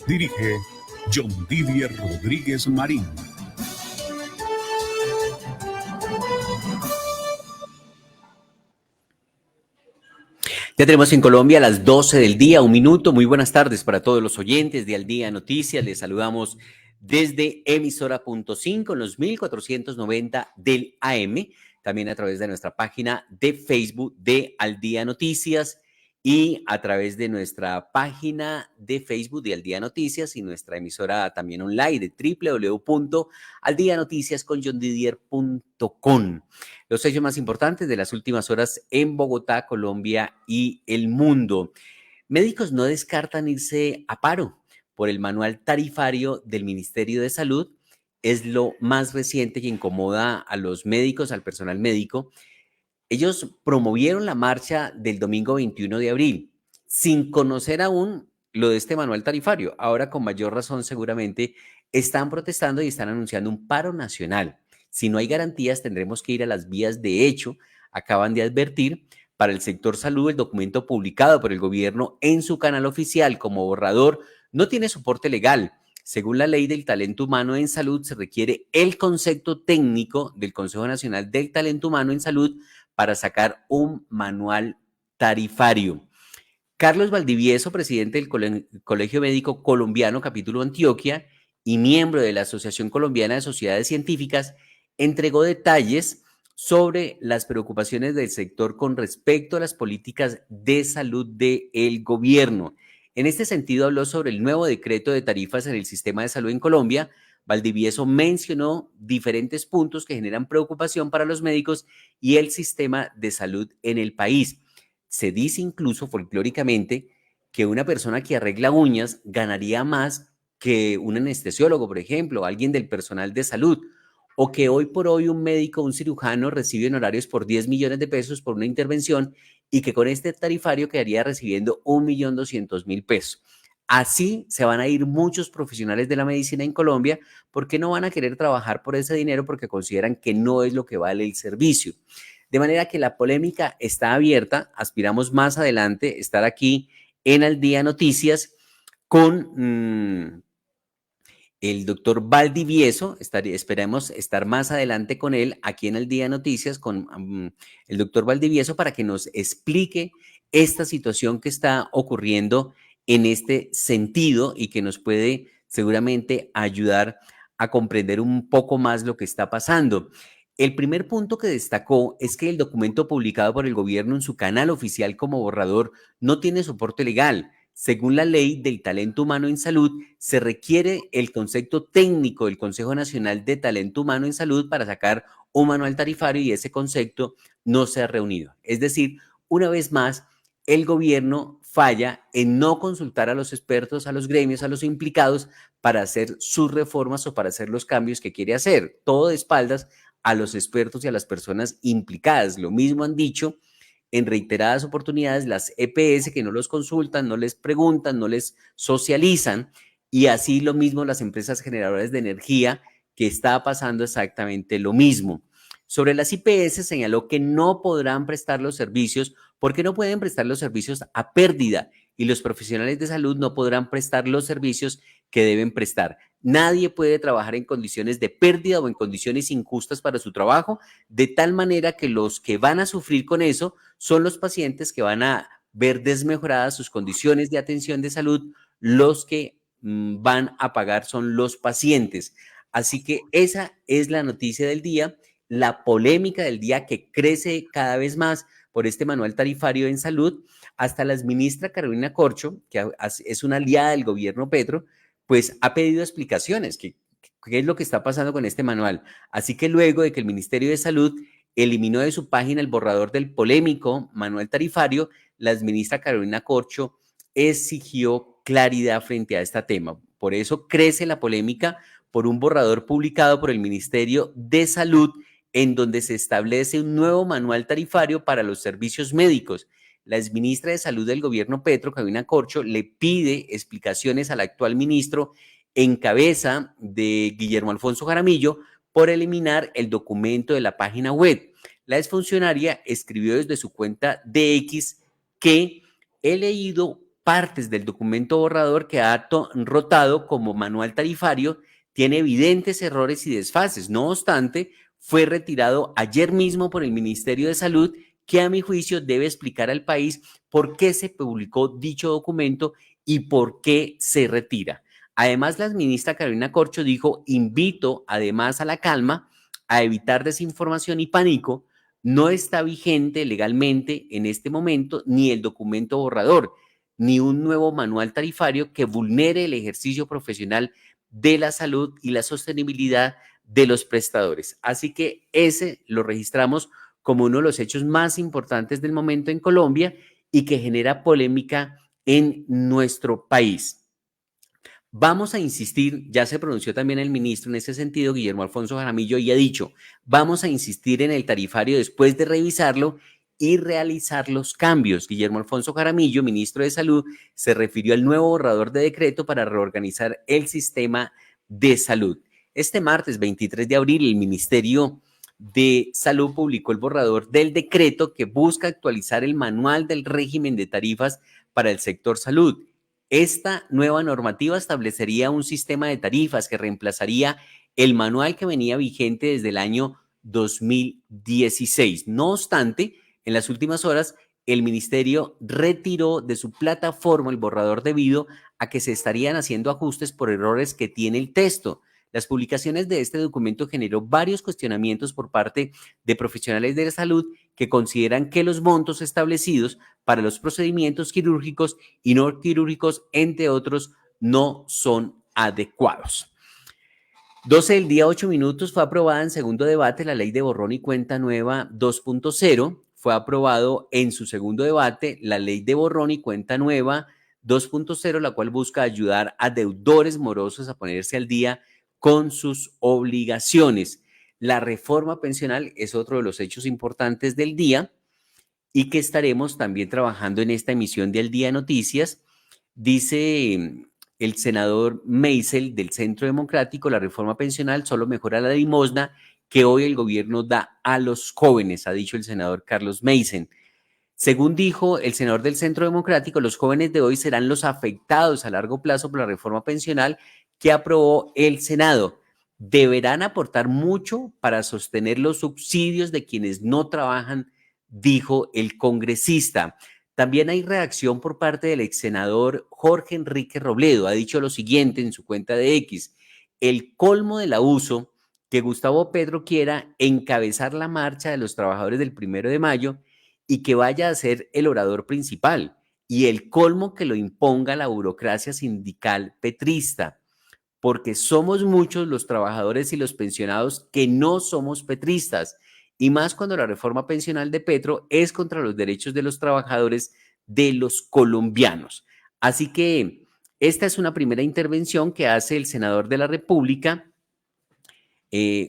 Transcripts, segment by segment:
Dirige John Didier Rodríguez Marín. Ya tenemos en Colombia a las 12 del día, un minuto. Muy buenas tardes para todos los oyentes de Al Día Noticias. Les saludamos desde emisora.5 en los 1490 del AM, también a través de nuestra página de Facebook de Al Día Noticias y a través de nuestra página de Facebook de Al Día Noticias y nuestra emisora también online de www.aldianoticiasconjohndidier.com. Los hechos más importantes de las últimas horas en Bogotá, Colombia y el mundo. Médicos no descartan irse a paro por el manual tarifario del Ministerio de Salud. Es lo más reciente que incomoda a los médicos, al personal médico. Ellos promovieron la marcha del domingo 21 de abril sin conocer aún lo de este manual tarifario. Ahora, con mayor razón, seguramente están protestando y están anunciando un paro nacional. Si no hay garantías, tendremos que ir a las vías de hecho. Acaban de advertir. Para el sector salud, el documento publicado por el gobierno en su canal oficial como borrador no tiene soporte legal. Según la ley del talento humano en salud, se requiere el concepto técnico del Consejo Nacional del Talento Humano en Salud para sacar un manual tarifario. Carlos Valdivieso, presidente del Colegio Médico Colombiano, capítulo Antioquia, y miembro de la Asociación Colombiana de Sociedades Científicas, entregó detalles sobre las preocupaciones del sector con respecto a las políticas de salud del gobierno. En este sentido, habló sobre el nuevo decreto de tarifas en el sistema de salud en Colombia. Valdivieso mencionó diferentes puntos que generan preocupación para los médicos y el sistema de salud en el país. Se dice incluso folclóricamente que una persona que arregla uñas ganaría más que un anestesiólogo, por ejemplo, alguien del personal de salud, o que hoy por hoy un médico, un cirujano recibe honorarios por 10 millones de pesos por una intervención y que con este tarifario quedaría recibiendo 1.200.000 pesos. Así se van a ir muchos profesionales de la medicina en Colombia porque no van a querer trabajar por ese dinero porque consideran que no es lo que vale el servicio. De manera que la polémica está abierta. Aspiramos más adelante estar aquí en Al Día Noticias con el doctor Valdivieso. Esperemos estar más adelante con él aquí en Al Día Noticias con el doctor Valdivieso para que nos explique esta situación que está ocurriendo en este sentido y que nos puede seguramente ayudar a comprender un poco más lo que está pasando. El primer punto que destacó es que el documento publicado por el gobierno en su canal oficial como borrador no tiene soporte legal. Según la ley del talento humano en salud, se requiere el concepto técnico del Consejo Nacional de Talento Humano en Salud para sacar un manual tarifario y ese concepto no se ha reunido. Es decir, una vez más, el gobierno falla en no consultar a los expertos, a los gremios, a los implicados para hacer sus reformas o para hacer los cambios que quiere hacer. Todo de espaldas a los expertos y a las personas implicadas. Lo mismo han dicho en reiteradas oportunidades las EPS, que no los consultan, no les preguntan, no les socializan, y así lo mismo las empresas generadoras de energía, que está pasando exactamente lo mismo. Sobre las IPS señaló que no podrán prestar los servicios porque no pueden prestar los servicios a pérdida y los profesionales de salud no podrán prestar los servicios que deben prestar. Nadie puede trabajar en condiciones de pérdida o en condiciones injustas para su trabajo, de tal manera que los que van a sufrir con eso son los pacientes que van a ver desmejoradas sus condiciones de atención de salud. Los que van a pagar son los pacientes. Así que esa es la noticia del día, la polémica del día que crece cada vez más por este manual tarifario en salud. Hasta la exministra Carolina Corcho, que es una aliada del gobierno Petro, pues ha pedido explicaciones. ¿Qué es lo que está pasando con este manual? Así que luego de que el Ministerio de Salud eliminó de su página el borrador del polémico manual tarifario, la exministra Carolina Corcho exigió claridad frente a este tema. Por eso crece la polémica por un borrador publicado por el Ministerio de Salud en donde se establece un nuevo manual tarifario para los servicios médicos. La exministra de Salud del gobierno Petro, Carolina Corcho, le pide explicaciones al actual ministro en cabeza de Guillermo Alfonso Jaramillo por eliminar el documento de la página web. La exfuncionaria escribió desde su cuenta de X que he leído partes del documento borrador que ha rotado como manual tarifario tiene evidentes errores y desfases. No obstante, fue retirado ayer mismo por el Ministerio de Salud, que a mi juicio debe explicar al país por qué se publicó dicho documento y por qué se retira. Además, la ministra Carolina Corcho dijo: invito además a la calma, a evitar desinformación y pánico. No está vigente legalmente en este momento ni el documento borrador, ni un nuevo manual tarifario que vulnere el ejercicio profesional de la salud y la sostenibilidad de los prestadores. Así que ese lo registramos como uno de los hechos más importantes del momento en Colombia y que genera polémica en nuestro país. Vamos a insistir, ya se pronunció también el ministro en ese sentido, Guillermo Alfonso Jaramillo, y ha dicho: vamos a insistir en el tarifario después de revisarlo y realizar los cambios. Guillermo Alfonso Jaramillo, ministro de Salud, se refirió al nuevo borrador de decreto para reorganizar el sistema de salud. Este martes 23 de abril, el Ministerio de Salud publicó el borrador del decreto que busca actualizar el manual del régimen de tarifas para el sector salud. Esta nueva normativa establecería un sistema de tarifas que reemplazaría el manual que venía vigente desde el año 2016. No obstante, en las últimas horas, el ministerio retiró de su plataforma el borrador debido a que se estarían haciendo ajustes por errores que tiene el texto. Las publicaciones de este documento generó varios cuestionamientos por parte de profesionales de la salud que consideran que los montos establecidos para los procedimientos quirúrgicos y no quirúrgicos, entre otros, no son adecuados. 12 del día, 8 minutos, fue aprobada en segundo debate la ley de borrón y cuenta nueva 2.0. Fue aprobado en su segundo debate la ley de borrón y cuenta nueva 2.0, la cual busca ayudar a deudores morosos a ponerse al día con sus obligaciones. La reforma pensional es otro de los hechos importantes del día y que estaremos también trabajando en esta emisión de Al Día Noticias. Dice el senador Meisel del Centro Democrático: la reforma pensional solo mejora la limosna que hoy el gobierno da a los jóvenes, ha dicho el senador Carlos Meisel. Según dijo el senador del Centro Democrático, los jóvenes de hoy serán los afectados a largo plazo por la reforma pensional que aprobó el Senado. Deberán aportar mucho para sostener los subsidios de quienes no trabajan, dijo el congresista. También hay reacción por parte del ex senador Jorge Enrique Robledo. Ha dicho lo siguiente en su cuenta de X: el colmo del abuso que Gustavo Petro quiera encabezar la marcha de los trabajadores del 1 de mayo y que vaya a ser el orador principal, y el colmo que lo imponga la burocracia sindical petrista, porque somos muchos los trabajadores y los pensionados que no somos petristas, y más cuando la reforma pensional de Petro es contra los derechos de los trabajadores, de los colombianos. Así que esta es una primera intervención que hace el senador de la República,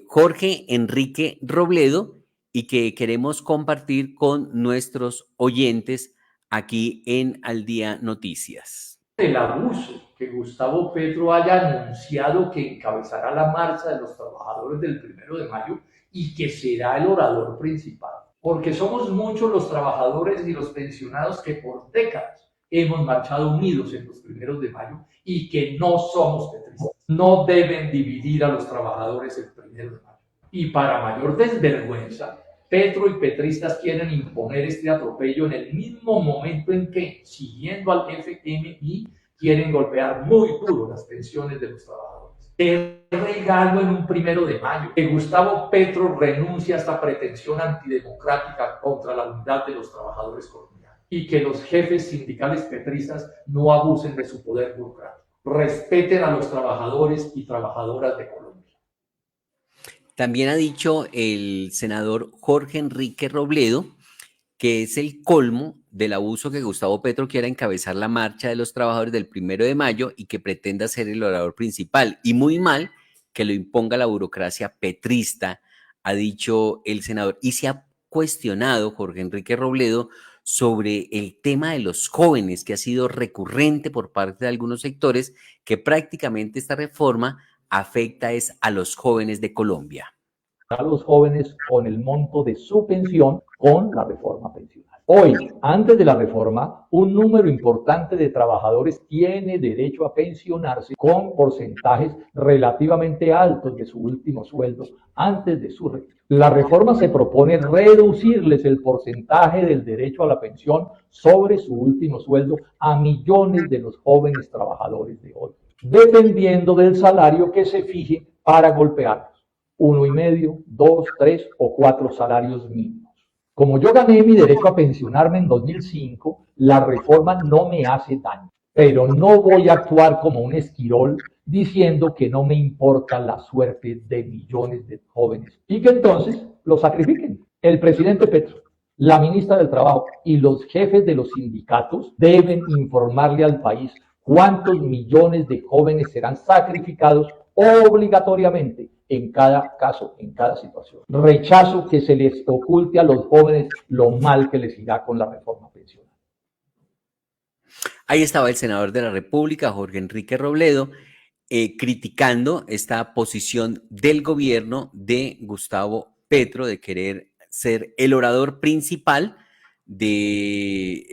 Jorge Enrique Robledo, y que queremos compartir con nuestros oyentes aquí en Al Día Noticias. El abuso que Gustavo Petro haya anunciado que encabezará la marcha de los trabajadores del 1 de mayo y que será el orador principal. Porque somos muchos los trabajadores y los pensionados que por décadas hemos marchado unidos en los 1 de mayo y que no somos petristas. No deben dividir a los trabajadores el 1 de mayo. Y para mayor desvergüenza, Petro y petristas quieren imponer este atropello en el mismo momento en que, siguiendo al FMI, quieren golpear muy duro las pensiones de los trabajadores. Qué regalo en un 1 de mayo, que Gustavo Petro renuncie a esta pretensión antidemocrática contra la unidad de los trabajadores colombianos y que los jefes sindicales petristas no abusen de su poder burocrático. Respeten a los trabajadores y trabajadoras de Colombia. También ha dicho el senador Jorge Enrique Robledo que es el colmo del abuso que Gustavo Petro quiera encabezar la marcha de los trabajadores del 1 de mayo y que pretenda ser el orador principal. Y muy mal que lo imponga la burocracia petrista, ha dicho el senador. Y se ha cuestionado Jorge Enrique Robledo sobre el tema de los jóvenes, que ha sido recurrente por parte de algunos sectores, que prácticamente esta reforma afecta es a los jóvenes de Colombia. a los jóvenes con el monto de su pensión con la reforma pensional. Hoy, antes de la reforma, un número importante de trabajadores tiene derecho a pensionarse con porcentajes relativamente altos de su último sueldo antes de su retiro. La reforma se propone reducirles el porcentaje del derecho a la pensión sobre su último sueldo a millones de los jóvenes trabajadores de hoy, dependiendo del salario que se fije para golpearlos: 1,5, 2, 3 o 4 salarios mínimos. Como yo gané mi derecho a pensionarme en 2005, la reforma no me hace daño, pero no voy a actuar como un esquirol diciendo que no me importa la suerte de millones de jóvenes y que entonces lo sacrifiquen. El presidente Petro, la ministra del Trabajo y los jefes de los sindicatos deben informarle al país cuántos millones de jóvenes serán sacrificados obligatoriamente en cada caso, en cada situación. Rechazo que se les oculte a los jóvenes lo mal que les irá con la reforma pensional. Ahí estaba el senador de la República, Jorge Enrique Robledo, criticando esta posición del gobierno de Gustavo Petro de querer ser el orador principal de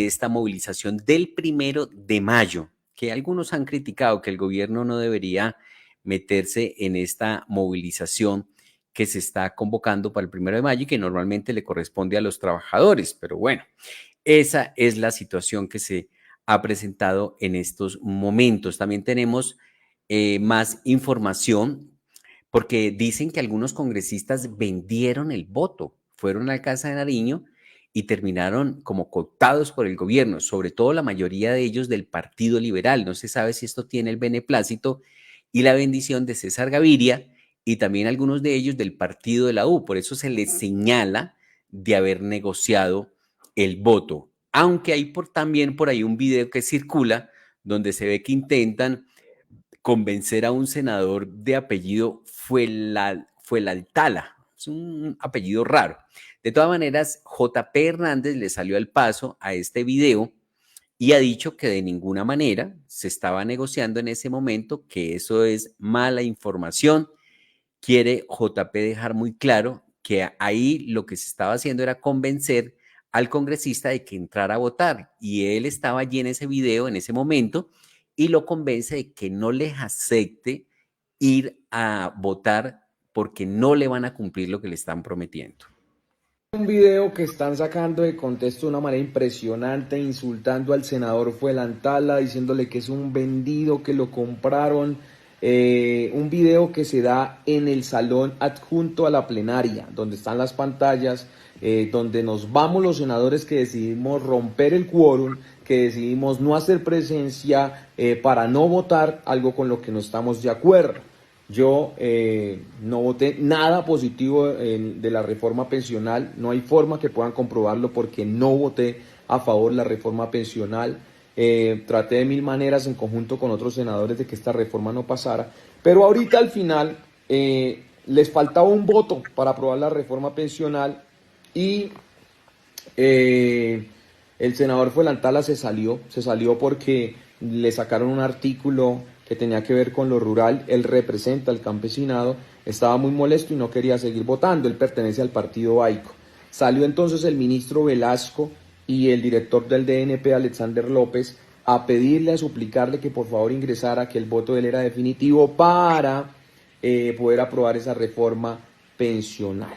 esta movilización del 1 de mayo, que algunos han criticado que el gobierno no debería meterse en esta movilización que se está convocando para el 1 de mayo y que normalmente le corresponde a los trabajadores. Pero bueno, esa es la situación que se ha presentado en estos momentos. También tenemos más información porque dicen que algunos congresistas vendieron el voto, fueron a la Casa de Nariño y terminaron como cooptados por el gobierno, sobre todo la mayoría de ellos del Partido Liberal. No se sabe si esto tiene el beneplácito y la bendición de César Gaviria y también algunos de ellos del partido de la U. Por eso se les señala de haber negociado el voto. Aunque hay también por ahí un video que circula donde se ve que intentan convencer a un senador de apellido Fuenlaltala. Es un apellido raro. De todas maneras, JP Hernández le salió al paso a este video y ha dicho que de ninguna manera se estaba negociando en ese momento, que eso es mala información. Quiere JP dejar muy claro que ahí lo que se estaba haciendo era convencer al congresista de que entrara a votar y él estaba allí en ese video en ese momento y lo convence de que no les acepte ir a votar porque no le van a cumplir lo que le están prometiendo. Un video que están sacando de contexto de una manera impresionante, insultando al senador Fuenlaltala, diciéndole que es un vendido, que lo compraron. Un video que se da en el salón adjunto a la plenaria, donde están las pantallas, donde nos vamos los senadores que decidimos romper el quórum, que decidimos no hacer presencia para no votar algo con lo que no estamos de acuerdo. Yo no voté nada positivo de la reforma pensional, no hay forma que puedan comprobarlo porque no voté a favor de la reforma pensional. Traté de mil maneras en conjunto con otros senadores de que esta reforma no pasara, pero ahorita al final les faltaba un voto para aprobar la reforma pensional y el senador Fuenlaltala se salió porque le sacaron un artículo que tenía que ver con lo rural. Él representa al campesinado, estaba muy molesto y no quería seguir votando. Él pertenece al partido Baico. Salió entonces el ministro Velasco y el director del DNP, Alexander López, a pedirle, a suplicarle que por favor ingresara, que el voto de él era definitivo para poder aprobar esa reforma pensional.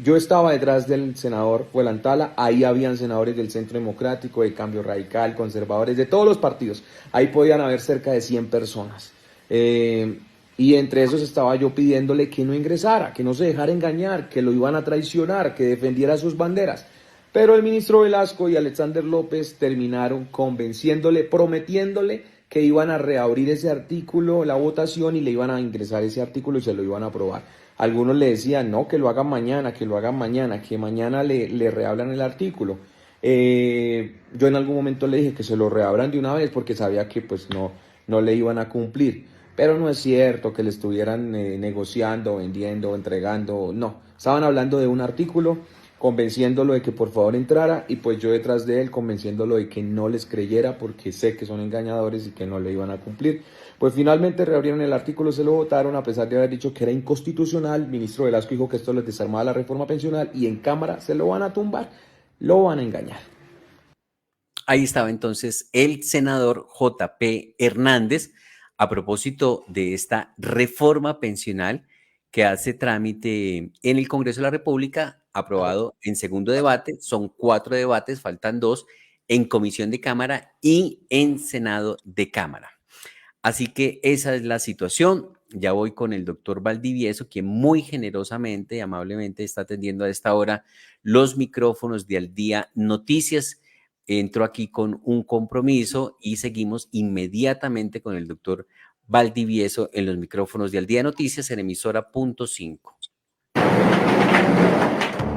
Yo estaba detrás del senador Fuenlaltala, ahí habían senadores del Centro Democrático, de Cambio Radical, conservadores, de todos los partidos, ahí podían haber cerca de 100 personas. Y entre esos estaba yo pidiéndole que no ingresara, que no se dejara engañar, que lo iban a traicionar, que defendiera sus banderas. Pero el ministro Velasco y Alexander López terminaron convenciéndole, prometiéndole que iban a reabrir ese artículo, la votación, y le iban a ingresar ese artículo y se lo iban a aprobar. Algunos le decían, no, que lo hagan mañana, que mañana le reabran el artículo. Yo en algún momento le dije que se lo reabran de una vez porque sabía que pues no le iban a cumplir. Pero no es cierto que le estuvieran negociando, vendiendo, entregando, no. Estaban hablando de un artículo convenciéndolo de que por favor entrara, y pues yo detrás de él convenciéndolo de que no les creyera porque sé que son engañadores y que no le iban a cumplir. Pues finalmente reabrieron el artículo, se lo votaron a pesar de haber dicho que era inconstitucional. El ministro Velasco dijo que esto les desarmaba la reforma pensional y en Cámara se lo van a tumbar, lo van a engañar. Ahí estaba entonces el senador J.P. Hernández a propósito de esta reforma pensional que hace trámite en el Congreso de la República, aprobado en segundo debate. Son 4 debates, faltan 2 en Comisión de Cámara y en Senado de Cámara. Así que esa es la situación. Ya voy con el doctor Valdivieso, quien muy generosamente y amablemente está atendiendo a esta hora los micrófonos de Al Día Noticias. Entro aquí con un compromiso y seguimos inmediatamente con el doctor Valdivieso en los micrófonos de Al Día Noticias en emisora punto 5.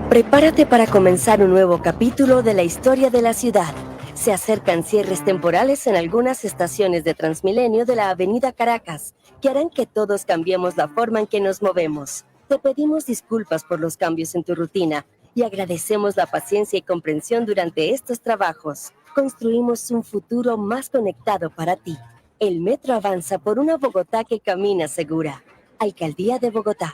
Prepárate para comenzar un nuevo capítulo de la historia de la ciudad. Se acercan cierres temporales en algunas estaciones de Transmilenio de la Avenida Caracas, que harán que todos cambiemos la forma en que nos movemos. Te pedimos disculpas por los cambios en tu rutina y agradecemos la paciencia y comprensión durante estos trabajos. Construimos un futuro más conectado para ti. El metro avanza por una Bogotá que camina segura. Alcaldía de Bogotá.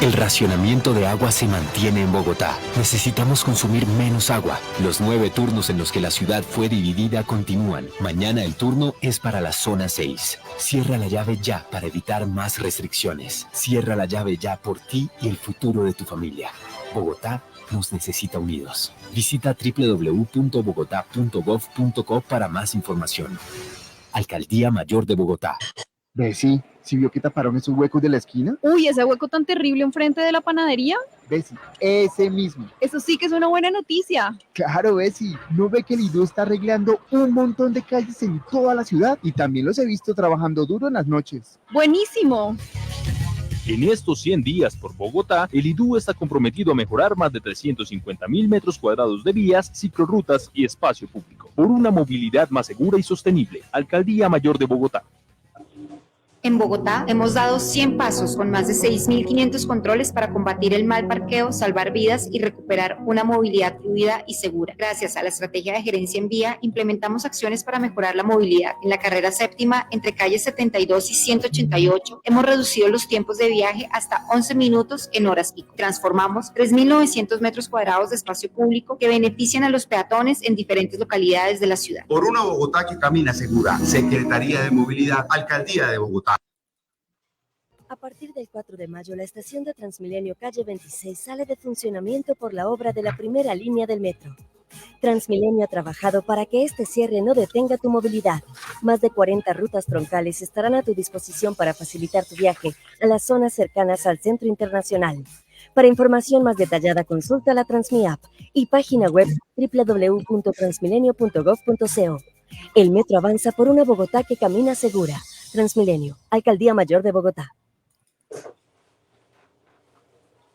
El racionamiento de agua se mantiene en Bogotá. Necesitamos consumir menos agua. Los 9 turnos en los que la ciudad fue dividida continúan. Mañana el turno es para la zona 6. Cierra la llave ya para evitar más restricciones. Cierra la llave ya por ti y el futuro de tu familia. Bogotá nos necesita unidos. Visita www.bogotá.gov.co para más información. Alcaldía Mayor de Bogotá. Bessie, ¿sí vio que taparon esos huecos de la esquina? Uy, ese hueco tan terrible enfrente de la panadería. Bessie, ese mismo. Eso sí que es una buena noticia. Claro, Bessie, ¿no ve que el IDU está arreglando un montón de calles en toda la ciudad? Y también los he visto trabajando duro en las noches. Buenísimo. En estos 100 días por Bogotá, el IDU está comprometido a mejorar más de 350.000 metros cuadrados de vías, ciclorrutas y espacio público, por una movilidad más segura y sostenible. Alcaldía Mayor de Bogotá. En Bogotá hemos dado 100 pasos con más de 6.500 controles para combatir el mal parqueo, salvar vidas y recuperar una movilidad fluida y segura. Gracias a la estrategia de gerencia en vía, implementamos acciones para mejorar la movilidad. En la carrera séptima, entre calles 72 y 188, hemos reducido los tiempos de viaje hasta 11 minutos en horas pico. Transformamos 3.900 metros cuadrados de espacio público que benefician a los peatones en diferentes localidades de la ciudad. Por una Bogotá que camina segura. Secretaría de Movilidad, Alcaldía de Bogotá. A partir del 4 de mayo, la estación de Transmilenio Calle 26 sale de funcionamiento por la obra de la primera línea del metro. Transmilenio ha trabajado para que este cierre no detenga tu movilidad. Más de 40 rutas troncales estarán a tu disposición para facilitar tu viaje a las zonas cercanas al Centro Internacional. Para información más detallada, consulta la TransmiApp y página web www.transmilenio.gov.co. El metro avanza por una Bogotá que camina segura. Transmilenio, Alcaldía Mayor de Bogotá.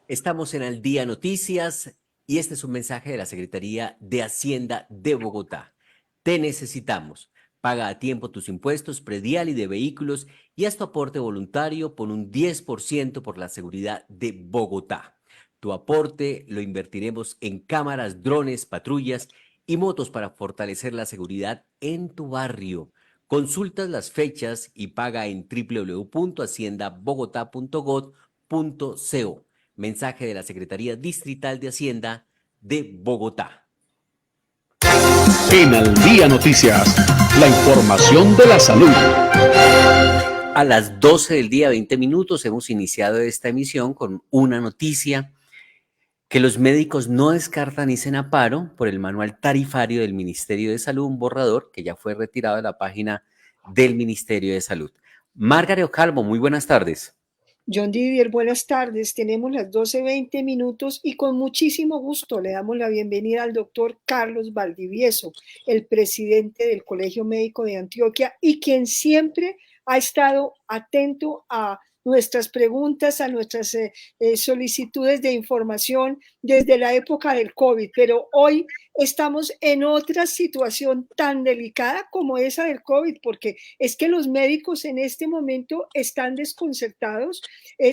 Estamos en Al Día Noticias y este es un mensaje de la Secretaría de Hacienda de Bogotá. Te necesitamos. Paga a tiempo tus impuestos predial y de vehículos y haz tu aporte voluntario por un 10% por la seguridad de Bogotá. Tu aporte lo invertiremos en cámaras, drones, patrullas y motos para fortalecer la seguridad en tu barrio. Consulta las fechas y paga en www.haciendabogotá.gov.co. Mensaje de la Secretaría Distrital de Hacienda de Bogotá. En Al Día Noticias, la información de la salud. A las 12 del día, 20 minutos, hemos iniciado esta emisión con una noticia que los médicos no descartan irse a paro por el manual tarifario del Ministerio de Salud, un borrador que ya fue retirado de la página del Ministerio de Salud. Margaret Calvo, muy buenas tardes. John Didier, buenas tardes. Tenemos las 12:20 minutos y con muchísimo gusto le damos la bienvenida al doctor Carlos Valdivieso, el presidente del Colegio Médico de Antioquia y quien siempre ha estado atento a nuestras preguntas, a nuestras solicitudes de información desde la época del COVID, pero hoy estamos en otra situación tan delicada como esa del COVID, porque es que los médicos en este momento están desconcertados.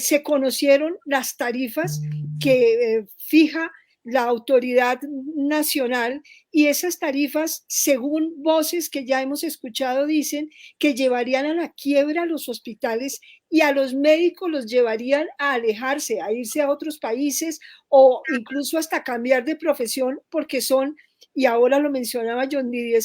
Se conocieron las tarifas que fija la autoridad nacional y esas tarifas, según voces que ya hemos escuchado, dicen que llevarían a la quiebra a los hospitales y a los médicos los llevarían a alejarse, a irse a otros países o incluso hasta cambiar de profesión porque son, y ahora lo mencionaba John Didier,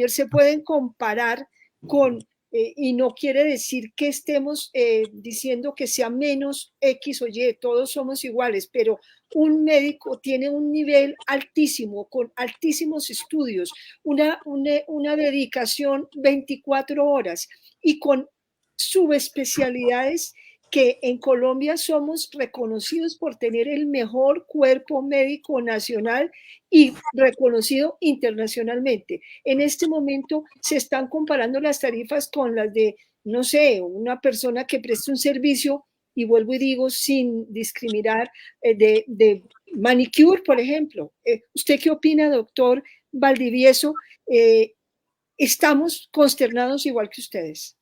se pueden comparar con y no quiere decir que estemos diciendo que sea menos X o Y, todos somos iguales, pero un médico tiene un nivel altísimo, con altísimos estudios, una dedicación 24 horas y con subespecialidades que en Colombia somos reconocidos por tener el mejor cuerpo médico nacional y reconocido internacionalmente. En este momento se están comparando las tarifas con las de, no sé, una persona que presta un servicio, y vuelvo y digo, sin discriminar, de manicure, por ejemplo. ¿Usted qué opina, doctor Valdivieso? Estamos consternados igual que ustedes.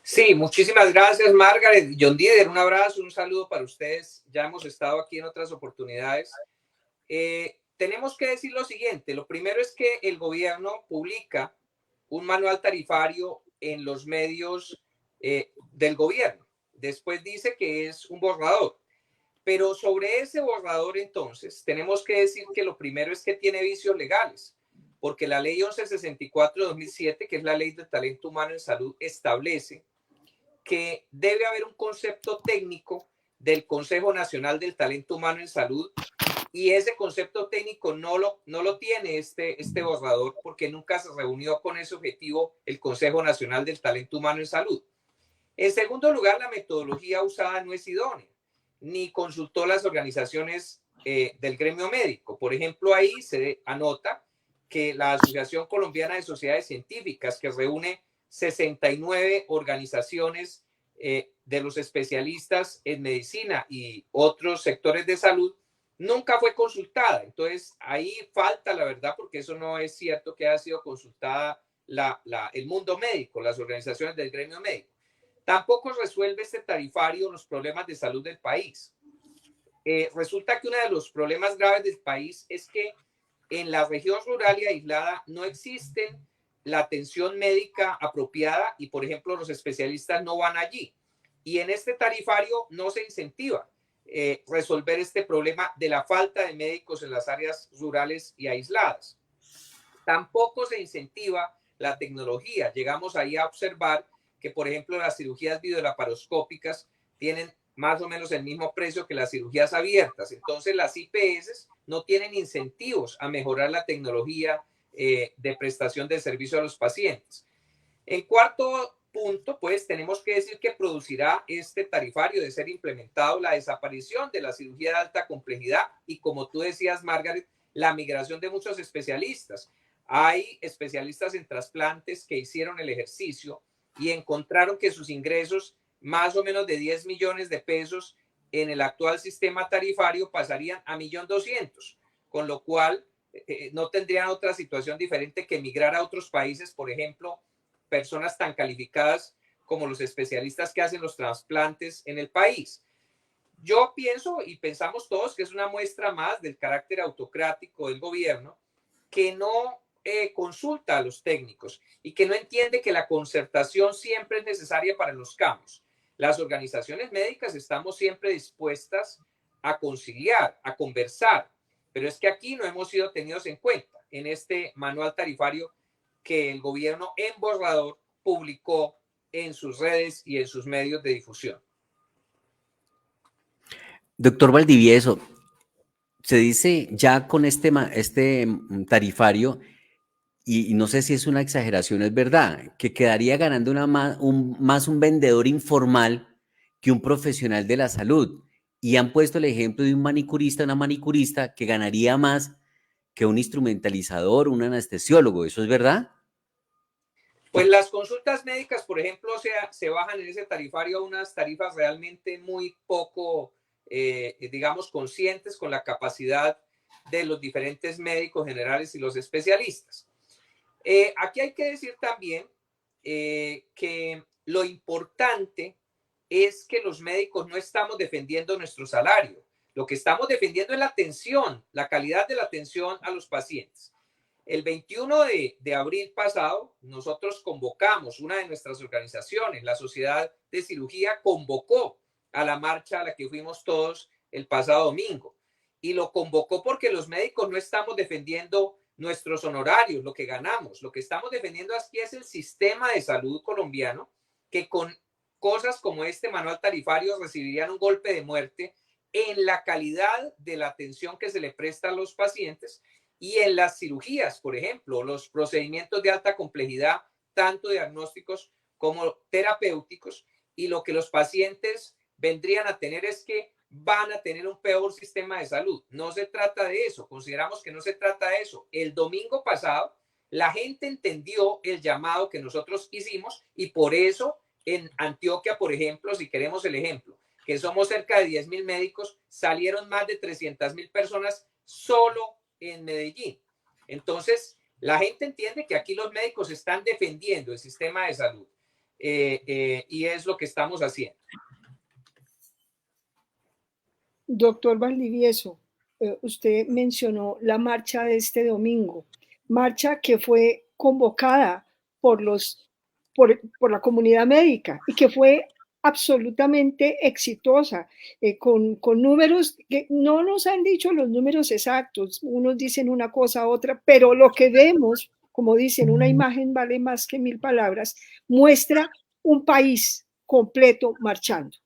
Sí, muchísimas gracias, Margaret. John Didier, un abrazo, un saludo para ustedes. Ya hemos estado aquí en otras oportunidades. Tenemos que decir lo siguiente. Lo primero es que el gobierno publica un manual tarifario en los medios del gobierno. Después dice que es un borrador. Pero sobre ese borrador, entonces, tenemos que decir que lo primero es que tiene vicios legales, porque la ley 1164 de 2007, que es la ley del talento humano en salud, establece que debe haber un concepto técnico del Consejo Nacional del Talento Humano en Salud, y ese concepto técnico no lo tiene este borrador porque nunca se reunió con ese objetivo el Consejo Nacional del Talento Humano en Salud. En segundo lugar, la metodología usada no es idónea, ni consultó las organizaciones del gremio médico. Por ejemplo, ahí se anota que la Asociación Colombiana de Sociedades Científicas, que reúne 69 organizaciones de los especialistas en medicina y otros sectores de salud, nunca fue consultada. Entonces, ahí falta la verdad, porque eso no es cierto que haya sido consultada el mundo médico, las organizaciones del gremio médico. Tampoco resuelve este tarifario los problemas de salud del país. Resulta que uno de los problemas graves del país es que en la región rural y aislada no existe la atención médica apropiada y, por ejemplo, los especialistas no van allí. Y en este tarifario no se incentiva resolver este problema de la falta de médicos en las áreas rurales y aisladas. Tampoco se incentiva la tecnología. Llegamos ahí a observar que, por ejemplo, las cirugías videolaparoscópicas tienen más o menos el mismo precio que las cirugías abiertas. Entonces, las IPS no tienen incentivos a mejorar la tecnología de prestación de servicio a los pacientes. En cuarto punto, pues tenemos que decir que producirá este tarifario, de ser implementado, la desaparición de la cirugía de alta complejidad y, como tú decías, Margaret, la migración de muchos especialistas. Hay especialistas en trasplantes que hicieron el ejercicio y encontraron que sus ingresos, más o menos de 10 millones de pesos en el actual sistema tarifario, pasarían a 1.200.000, con lo cual no tendrían otra situación diferente que emigrar a otros países, por ejemplo, personas tan calificadas como los especialistas que hacen los trasplantes en el país. Yo pienso y pensamos todos que es una muestra más del carácter autocrático del gobierno, que no consulta a los técnicos y que no entiende que la concertación siempre es necesaria para los cambios. Las organizaciones médicas estamos siempre dispuestas a conciliar, a conversar, pero es que aquí no hemos sido tenidos en cuenta en este manual tarifario que el gobierno en borrador publicó en sus redes y en sus medios de difusión. Doctor Valdivieso, se dice ya con este tarifario, y no sé si es una exageración, es verdad, que quedaría ganando más un vendedor informal que un profesional de la salud. Y han puesto el ejemplo de un manicurista, una manicurista que ganaría más que un instrumentalizador, un anestesiólogo. ¿Eso es verdad? Pues las consultas médicas, por ejemplo, se bajan en ese tarifario a unas tarifas realmente muy poco, digamos, conscientes con la capacidad de los diferentes médicos generales y los especialistas. Aquí hay que decir también que lo importante es que los médicos no estamos defendiendo nuestro salario. Lo que estamos defendiendo es la atención, la calidad de la atención a los pacientes. El 21 de abril pasado, nosotros convocamos, una de nuestras organizaciones, la Sociedad de Cirugía, convocó a la marcha a la que fuimos todos el pasado domingo. Y lo convocó porque los médicos no estamos defendiendo nuestros honorarios, lo que ganamos. Lo que estamos defendiendo aquí es el sistema de salud colombiano, que con cosas como este manual tarifario recibirían un golpe de muerte en la calidad de la atención que se le presta a los pacientes y en las cirugías, por ejemplo, los procedimientos de alta complejidad, tanto diagnósticos como terapéuticos, y lo que los pacientes vendrían a tener es que van a tener un peor sistema de salud. No se trata de eso, consideramos que no se trata de eso. El domingo pasado, la gente entendió el llamado que nosotros hicimos y por eso en Antioquia, por ejemplo, si queremos el ejemplo, que somos cerca de 10.000 médicos, salieron más de 300.000 personas solo en Medellín. Entonces, la gente entiende que aquí los médicos están defendiendo el sistema de salud y es lo que estamos haciendo. Doctor Valdivieso, usted mencionó la marcha de este domingo, marcha que fue convocada por la comunidad médica y que fue absolutamente exitosa, con números que no nos han dicho los números exactos, unos dicen una cosa, otra, pero lo que vemos, como dicen, una imagen vale más que 1000 palabras, muestra un país completo marchando,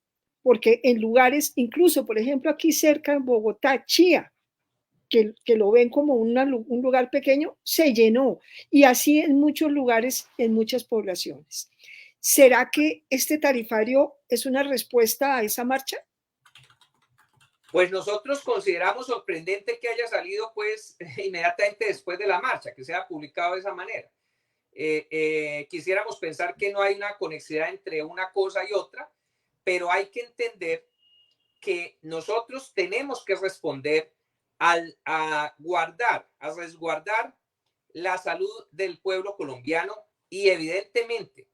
porque en lugares, incluso por ejemplo aquí cerca en Bogotá, Chía, que lo ven como un lugar pequeño, se llenó, y así en muchos lugares, en muchas poblaciones. ¿Será que este tarifario es una respuesta a esa marcha? Pues nosotros consideramos sorprendente que haya salido pues inmediatamente después de la marcha, que sea publicado de esa manera. Quisiéramos pensar que no hay una conexidad entre una cosa y otra, pero hay que entender que nosotros tenemos que responder a resguardar la salud del pueblo colombiano y evidentemente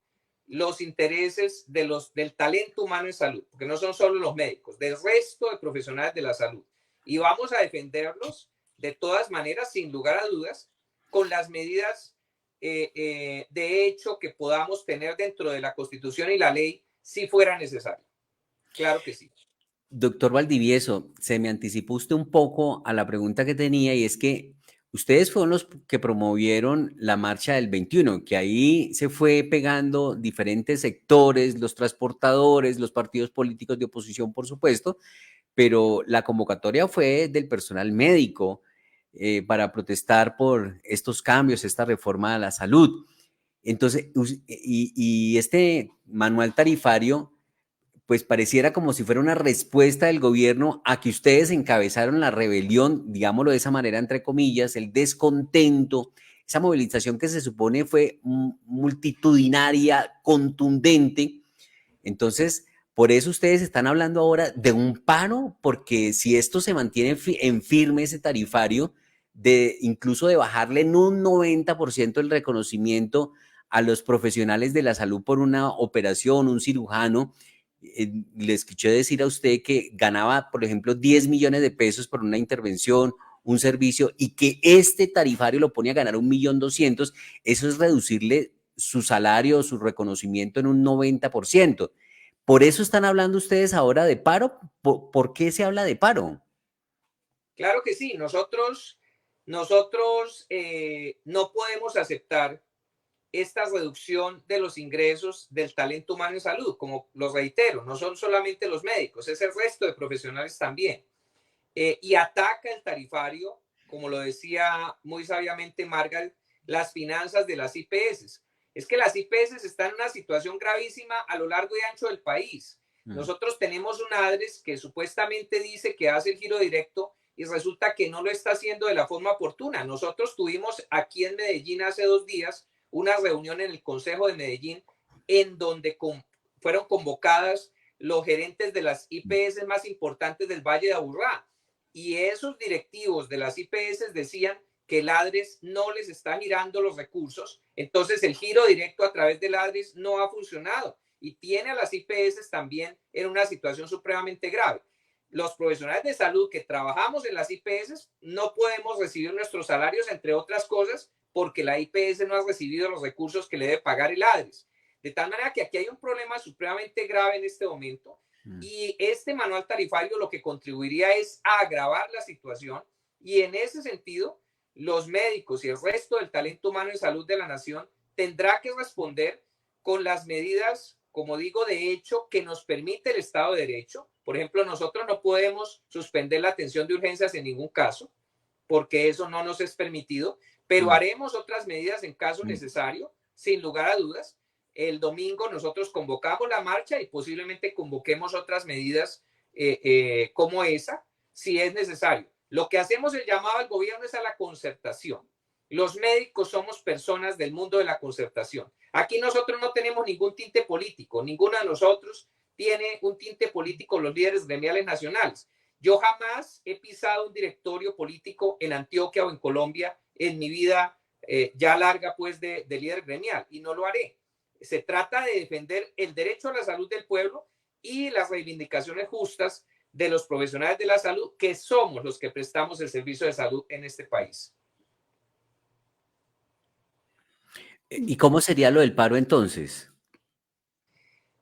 los intereses del talento humano en salud, porque no son solo los médicos, del resto de profesionales de la salud. Y vamos a defenderlos de todas maneras, sin lugar a dudas, con las medidas de hecho que podamos tener dentro de la Constitución y la ley, si fuera necesario. Claro que sí. Doctor Valdivieso, se me anticipó usted un poco a la pregunta que tenía, y es que ustedes fueron los que promovieron la marcha del 21, que ahí se fue pegando diferentes sectores, los transportadores, los partidos políticos de oposición, por supuesto, pero la convocatoria fue del personal médico para protestar por estos cambios, esta reforma a la salud. Entonces, y este manual tarifario, pues pareciera como si fuera una respuesta del gobierno a que ustedes encabezaron la rebelión, digámoslo de esa manera, entre comillas, el descontento, esa movilización que se supone fue multitudinaria, contundente. Entonces, por eso ustedes están hablando ahora de un paro, porque si esto se mantiene en firme ese tarifario, incluso de bajarle en un 90% el reconocimiento a los profesionales de la salud por una operación, un cirujano. Le escuché decir a usted que ganaba, por ejemplo, 10 millones de pesos por una intervención, un servicio, y que este tarifario lo pone a ganar 1.200.000. Eso es reducirle su salario, su reconocimiento en un 90%. ¿Por eso están hablando ustedes ahora de paro? ¿Por qué se habla de paro? Claro que sí. Nosotros no podemos aceptar esta reducción de los ingresos del talento humano en salud, como lo reitero, no son solamente los médicos, es el resto de profesionales también. Y ataca el tarifario, como lo decía muy sabiamente Margaret, las finanzas de las IPS. Es que las IPS están en una situación gravísima a lo largo y ancho del país. Nosotros tenemos un ADRES que supuestamente dice que hace el giro directo y resulta que no lo está haciendo de la forma oportuna. Nosotros tuvimos aquí en Medellín hace 2 días una reunión en el Consejo de Medellín en donde fueron convocadas los gerentes de las IPS más importantes del Valle de Aburrá. Y esos directivos de las IPS decían que el ADRES no les está girando los recursos. Entonces el giro directo a través del ADRES no ha funcionado y tiene a las IPS también en una situación supremamente grave. Los profesionales de salud que trabajamos en las IPS no podemos recibir nuestros salarios, entre otras cosas, porque la IPS no ha recibido los recursos que le debe pagar el ADRES. De tal manera que aquí hay un problema supremamente grave en este momento y este manual tarifario lo que contribuiría es a agravar la situación y en ese sentido los médicos y el resto del talento humano en salud de la nación tendrá que responder con las medidas, como digo, de hecho que nos permite el Estado de Derecho. Por ejemplo, nosotros no podemos suspender la atención de urgencias en ningún caso porque eso no nos es permitido, pero haremos otras medidas en caso necesario, sin lugar a dudas. El domingo nosotros convocamos la marcha y posiblemente convoquemos otras medidas como esa, si es necesario. Lo que hacemos el llamado al gobierno es a la concertación. Los médicos somos personas del mundo de la concertación. Aquí nosotros no tenemos ningún tinte político, ninguno de nosotros tiene un tinte político, los líderes gremiales nacionales. Yo jamás he pisado un directorio político en Antioquia o en Colombia en mi vida ya larga pues de líder gremial y no lo haré. Se trata de defender el derecho a la salud del pueblo y las reivindicaciones justas de los profesionales de la salud, que somos los que prestamos el servicio de salud en este país. ¿Y cómo sería lo del paro entonces?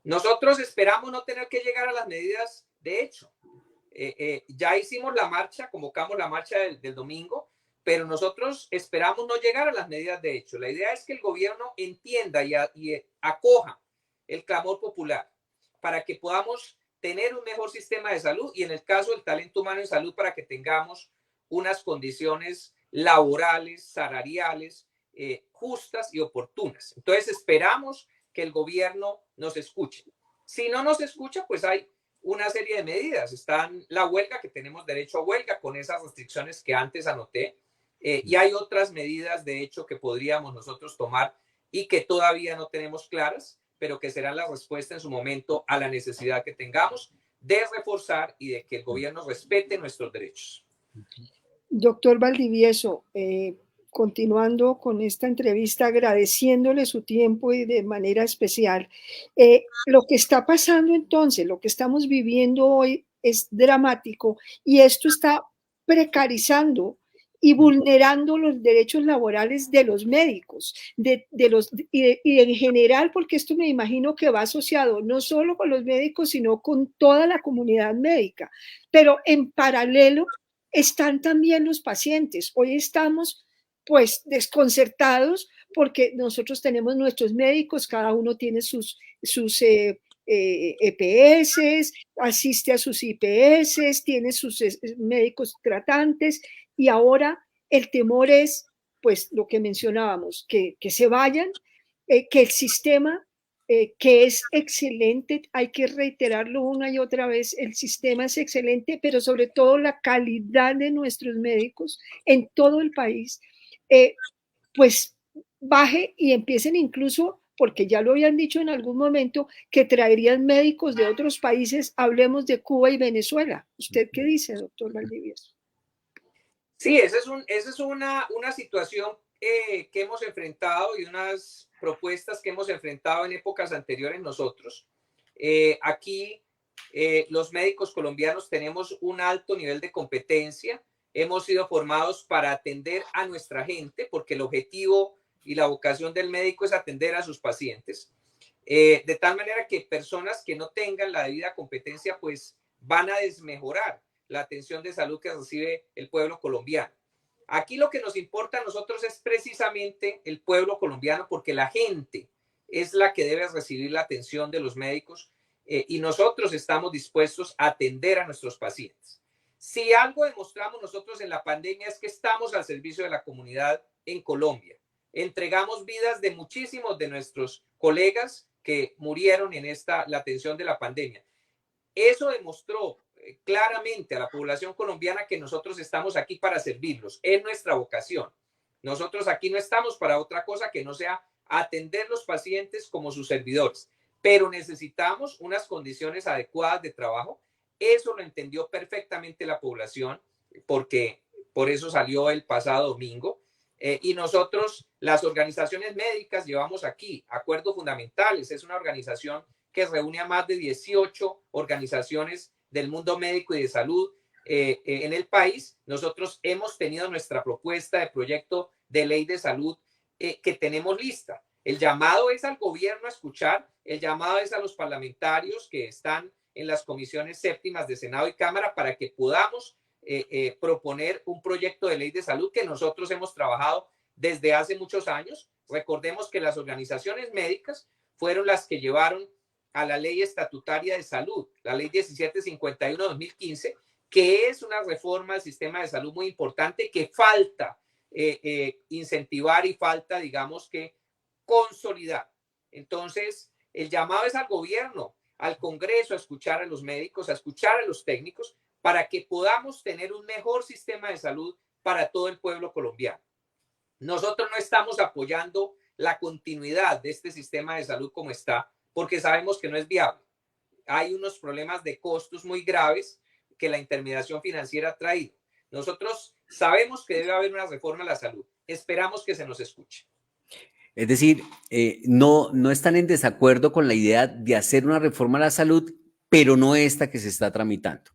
Nosotros esperamos no tener que llegar a las medidas de hecho. Ya hicimos la marcha, convocamos la marcha del domingo, pero nosotros esperamos no llegar a las medidas de hecho. La idea es que el gobierno entienda y acoja el clamor popular para que podamos tener un mejor sistema de salud y en el caso del talento humano en salud para que tengamos unas condiciones laborales, salariales, justas y oportunas. Entonces esperamos que el gobierno nos escuche. Si no nos escucha, pues hay una serie de medidas. Está la huelga, que tenemos derecho a huelga con esas restricciones que antes anoté. Y hay otras medidas, de hecho, que podríamos nosotros tomar y que todavía no tenemos claras, pero que serán la respuesta en su momento a la necesidad que tengamos de reforzar y de que el gobierno respete nuestros derechos. Doctor Valdivieso, continuando con esta entrevista, agradeciéndole su tiempo y de manera especial, lo que está pasando entonces, lo que estamos viviendo hoy es dramático y esto está precarizando y vulnerando los derechos laborales de los médicos y en general, porque esto me imagino que va asociado no solo con los médicos, sino con toda la comunidad médica. Pero en paralelo están también los pacientes. Hoy estamos pues desconcertados porque nosotros tenemos nuestros médicos, cada uno tiene sus EPS, asiste a sus IPS, tiene sus médicos tratantes y ahora el temor es, pues lo que mencionábamos, que se vayan, que el sistema, que es excelente, hay que reiterarlo una y otra vez, el sistema es excelente, pero sobre todo la calidad de nuestros médicos en todo el país, pues baje y empiecen incluso, porque ya lo habían dicho en algún momento, que traerían médicos de otros países, hablemos de Cuba y Venezuela. ¿Usted qué dice, doctor Valdivieso? Sí, esa es una situación que hemos enfrentado y unas propuestas que hemos enfrentado en épocas anteriores nosotros. Aquí los médicos colombianos tenemos un alto nivel de competencia, hemos sido formados para atender a nuestra gente porque el objetivo y la vocación del médico es atender a sus pacientes. De tal manera que personas que no tengan la debida competencia pues van a desmejorar la atención de salud que recibe el pueblo colombiano. Aquí lo que nos importa a nosotros es precisamente el pueblo colombiano porque la gente es la que debe recibir la atención de los médicos y nosotros estamos dispuestos a atender a nuestros pacientes. Si algo demostramos nosotros en la pandemia es que estamos al servicio de la comunidad en Colombia. Entregamos vidas de muchísimos de nuestros colegas que murieron en la atención de la pandemia. Eso demostró claramente a la población colombiana que nosotros estamos aquí para servirlos. Es nuestra vocación. Nosotros aquí no estamos para otra cosa que no sea atender los pacientes como sus servidores, pero necesitamos unas condiciones adecuadas de trabajo. Eso lo entendió perfectamente la población, porque por eso salió el pasado domingo. Y nosotros, las organizaciones médicas, llevamos aquí acuerdos fundamentales. Es una organización que reúne a más de 18 organizaciones del mundo médico y de salud en el país. Nosotros hemos tenido nuestra propuesta de proyecto de ley de salud que tenemos lista. El llamado es al gobierno a escuchar, el llamado es a los parlamentarios que están en las comisiones séptimas de Senado y Cámara para que podamos proponer un proyecto de ley de salud que nosotros hemos trabajado desde hace muchos años. Recordemos que las organizaciones médicas fueron las que llevaron a la ley estatutaria de salud, la ley 1751-2015, que es una reforma del sistema de salud muy importante que falta incentivar y falta, digamos que, consolidar. Entonces, el llamado es al gobierno, al Congreso, a escuchar a los médicos, a escuchar a los técnicos, para que podamos tener un mejor sistema de salud para todo el pueblo colombiano. Nosotros no estamos apoyando la continuidad de este sistema de salud como está, porque sabemos que no es viable. Hay unos problemas de costos muy graves que la intermediación financiera ha traído. Nosotros sabemos que debe haber una reforma a la salud. Esperamos que se nos escuche. Es decir, no están en desacuerdo con la idea de hacer una reforma a la salud, pero no esta que se está tramitando.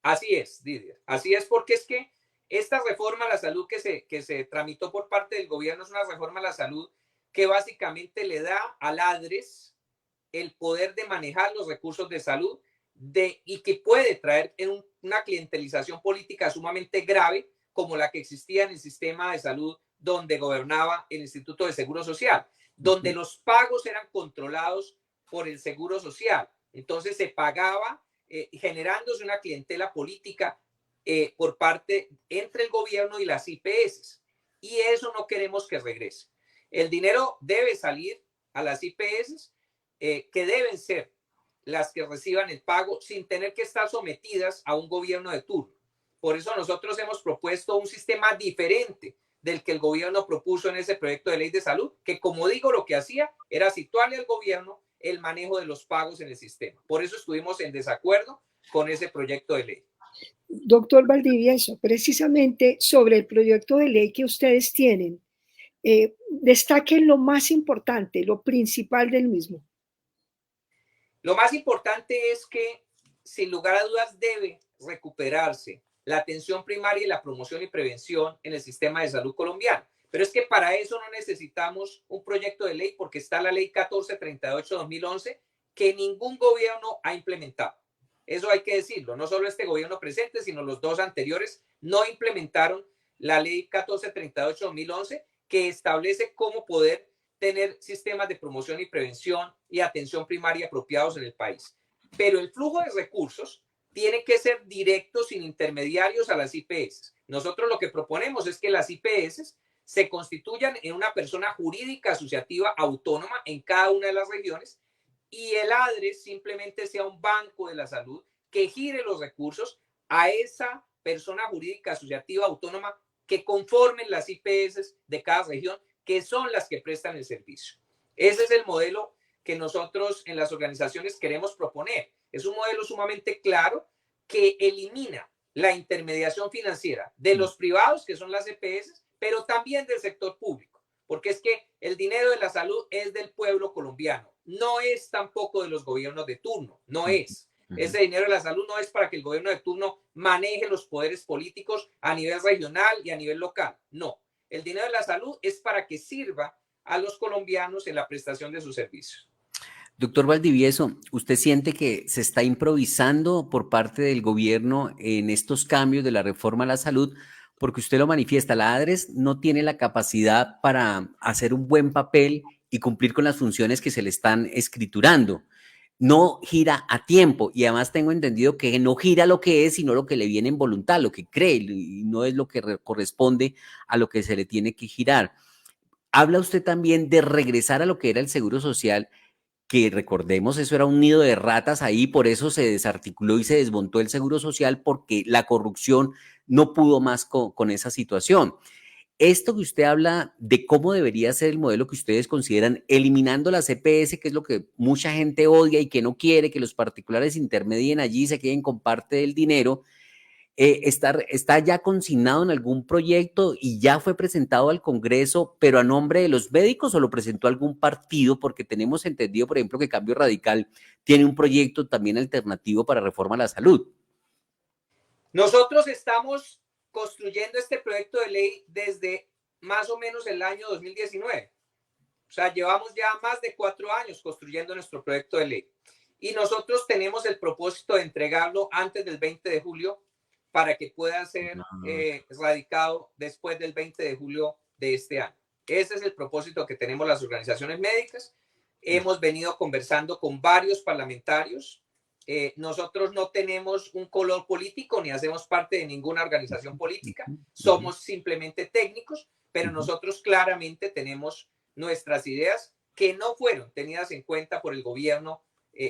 Así es, Didier. Así es, porque es que esta reforma a la salud que se tramitó por parte del gobierno es una reforma a la salud que básicamente le da al ADRES el poder de manejar los recursos de salud y que puede traer una clientelización política sumamente grave como la que existía en el sistema de salud donde gobernaba el Instituto de Seguro Social, donde los pagos eran controlados por el Seguro Social. Entonces se pagaba generándose una clientela política por parte entre el gobierno y las IPS. Y eso no queremos que regrese. El dinero debe salir a las IPS, que deben ser las que reciban el pago sin tener que estar sometidas a un gobierno de turno. Por eso nosotros hemos propuesto un sistema diferente del que el gobierno propuso en ese proyecto de ley de salud, que, como digo, lo que hacía era situarle al gobierno el manejo de los pagos en el sistema. Por eso estuvimos en desacuerdo con ese proyecto de ley. Doctor Valdivieso, precisamente sobre el proyecto de ley que ustedes tienen, destaquen lo más importante, lo principal del mismo. Lo más importante es que, sin lugar a dudas, debe recuperarse la atención primaria y la promoción y prevención en el sistema de salud colombiano. Pero es que para eso no necesitamos un proyecto de ley, porque está la ley 1438-2011 que ningún gobierno ha implementado. Eso hay que decirlo. No solo este gobierno presente, sino los dos anteriores no implementaron la ley 1438-2011 que establece cómo poder tener sistemas de promoción y prevención y atención primaria apropiados en el país. Pero el flujo de recursos tiene que ser directo, sin intermediarios, a las IPS. Nosotros lo que proponemos es que las IPS se constituyan en una persona jurídica asociativa autónoma en cada una de las regiones y el ADRES simplemente sea un banco de la salud que gire los recursos a esa persona jurídica asociativa autónoma que conformen las IPS de cada región, que son las que prestan el servicio. Ese es el modelo que nosotros en las organizaciones queremos proponer. Es un modelo sumamente claro que elimina la intermediación financiera de los privados, que son las EPS, pero también del sector público, porque es que el dinero de la salud es del pueblo colombiano, no es tampoco de los gobiernos de turno, no es. Ese dinero de la salud no es para que el gobierno de turno maneje los poderes políticos a nivel regional y a nivel local, no. El dinero de la salud es para que sirva a los colombianos en la prestación de sus servicios. Doctor Valdivieso, ¿usted siente que se está improvisando por parte del gobierno en estos cambios de la reforma a la salud? Porque usted lo manifiesta, la ADRES no tiene la capacidad para hacer un buen papel y cumplir con las funciones que se le están escriturando. No gira a tiempo y además tengo entendido que no gira lo que es, sino lo que le viene en voluntad, lo que cree, y no es lo que corresponde a lo que se le tiene que girar. Habla usted también de regresar a lo que era el Seguro Social, que recordemos, eso era un nido de ratas ahí, por eso se desarticuló y se desmontó el Seguro Social, porque la corrupción no pudo más con esa situación. esto que usted habla de cómo debería ser el modelo que ustedes consideran, eliminando las EPS, que es lo que mucha gente odia y que no quiere, que los particulares intermedien allí, se queden con parte del dinero, está ya consignado en algún proyecto y ya fue presentado al Congreso, pero a nombre de los médicos, o lo presentó algún partido, porque tenemos entendido, por ejemplo, que Cambio Radical tiene un proyecto también alternativo para reforma a la salud. Nosotros estamos construyendo este proyecto de ley desde más o menos el año 2019. O sea, llevamos ya más de 4 años construyendo nuestro proyecto de ley. Y nosotros tenemos el propósito de entregarlo antes del 20 de julio para que pueda ser radicado después del 20 de julio de este año. Ese es el propósito que tenemos las organizaciones médicas. Hemos venido conversando con varios parlamentarios. Nosotros no tenemos un color político ni hacemos parte de ninguna organización política. Somos simplemente técnicos, pero nosotros claramente tenemos nuestras ideas que no fueron tenidas en cuenta por el gobierno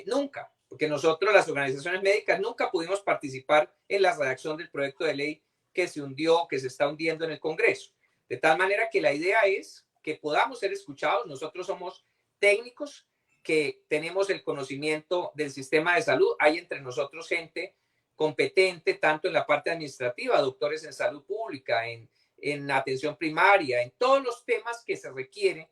nunca, porque nosotros, las organizaciones médicas, nunca pudimos participar en la redacción del proyecto de ley que se hundió, que se está hundiendo en el Congreso. De tal manera que la idea es que podamos ser escuchados. Nosotros somos técnicos que tenemos el conocimiento del sistema de salud. Hay entre nosotros gente competente, tanto en la parte administrativa, doctores en salud pública, en atención primaria, en todos los temas que se requieren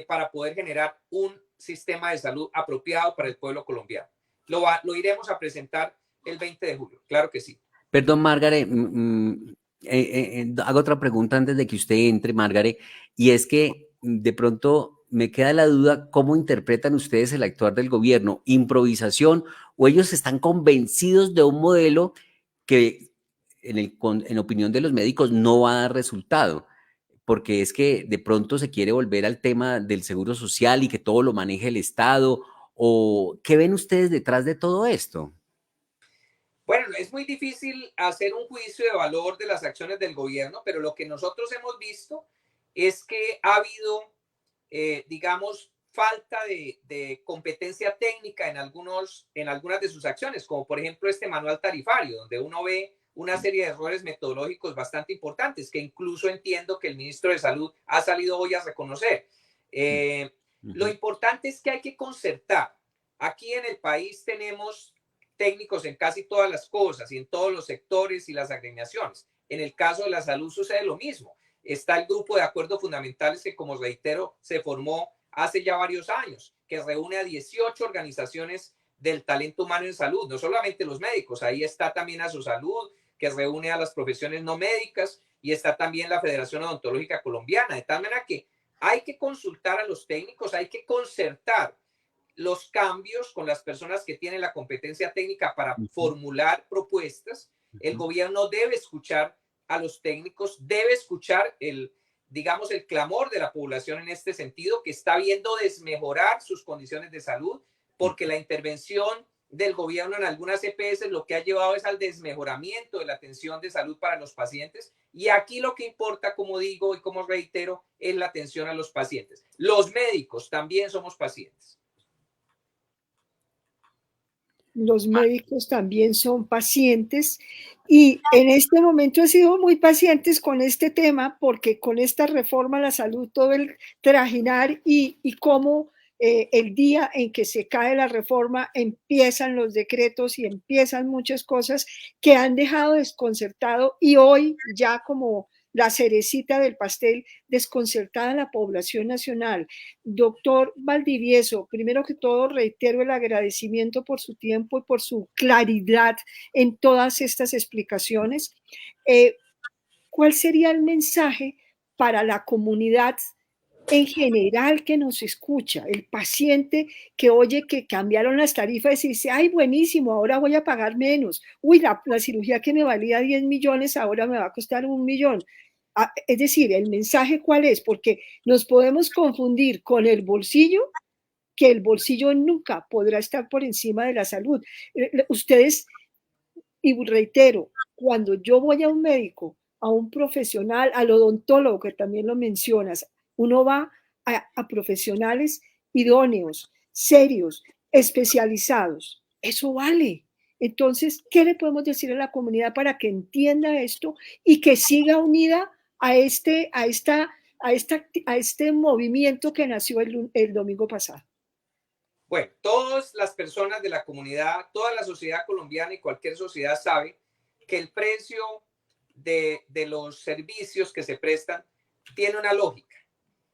para poder generar un sistema de salud apropiado para el pueblo colombiano. Lo iremos a presentar el 20 de julio, claro que sí. Perdón, Margaret, hago otra pregunta antes de que usted entre, Margaret, y es que de pronto me queda la duda, ¿cómo interpretan ustedes el actuar del gobierno? ¿Improvisación o ellos están convencidos de un modelo que en opinión de los médicos no va a dar resultado? Porque es que de pronto se quiere volver al tema del seguro social y que todo lo maneje el Estado, ¿o qué ven ustedes detrás de todo esto? Bueno, es muy difícil hacer un juicio de valor de las acciones del gobierno, pero lo que nosotros hemos visto es que ha habido, digamos, falta de competencia técnica en algunas de sus acciones, como por ejemplo este manual tarifario, donde uno ve una serie de errores metodológicos bastante importantes, que incluso entiendo que el ministro de Salud ha salido hoy a reconocer. Lo importante es que hay que concertar. Aquí en el país tenemos técnicos en casi todas las cosas y en todos los sectores y las agremiaciones. En el caso de la salud sucede lo mismo. Está el grupo de acuerdos fundamentales que, como reitero, se formó hace ya varios años, que reúne a 18 organizaciones del talento humano en salud, no solamente los médicos, ahí está también Asosalud, que reúne a las profesiones no médicas, y está también la Federación Odontológica Colombiana, de tal manera que hay que consultar a los técnicos, hay que concertar los cambios con las personas que tienen la competencia técnica para formular propuestas. El gobierno debe escuchar a los técnicos, debe escuchar el clamor de la población en este sentido, que está viendo desmejorar sus condiciones de salud, porque la intervención del gobierno en algunas EPS lo que ha llevado es al desmejoramiento de la atención de salud para los pacientes. Y aquí lo que importa, como digo y como reitero, es la atención a los pacientes. Los médicos también somos pacientes. Los médicos también son pacientes y en este momento han sido muy pacientes con este tema porque con esta reforma a la salud, todo el trajinar y cómo el día en que se cae la reforma empiezan los decretos y empiezan muchas cosas que han dejado desconcertado y hoy ya como la cerecita del pastel, desconcertada la población nacional. Doctor Valdivieso, primero que todo reitero el agradecimiento por su tiempo y por su claridad en todas estas explicaciones. ¿Cuál sería el mensaje para la comunidad en general que nos escucha, el paciente que oye que cambiaron las tarifas y dice, ay, buenísimo, ahora voy a pagar menos, uy, la cirugía que me valía 10 millones ahora me va a costar 1 millón? Es decir, ¿el mensaje cuál es? Porque nos podemos confundir con el bolsillo, que el bolsillo nunca podrá estar por encima de la salud. Ustedes, y reitero, cuando yo voy a un médico, a un profesional, al odontólogo, que también lo mencionas, uno va a profesionales idóneos, serios, especializados. Eso vale. Entonces, ¿qué le podemos decir a la comunidad para que entienda esto y que siga unida a este movimiento que nació el domingo pasado? Bueno, todas las personas de la comunidad, toda la sociedad colombiana y cualquier sociedad sabe que el precio de los servicios que se prestan tiene una lógica,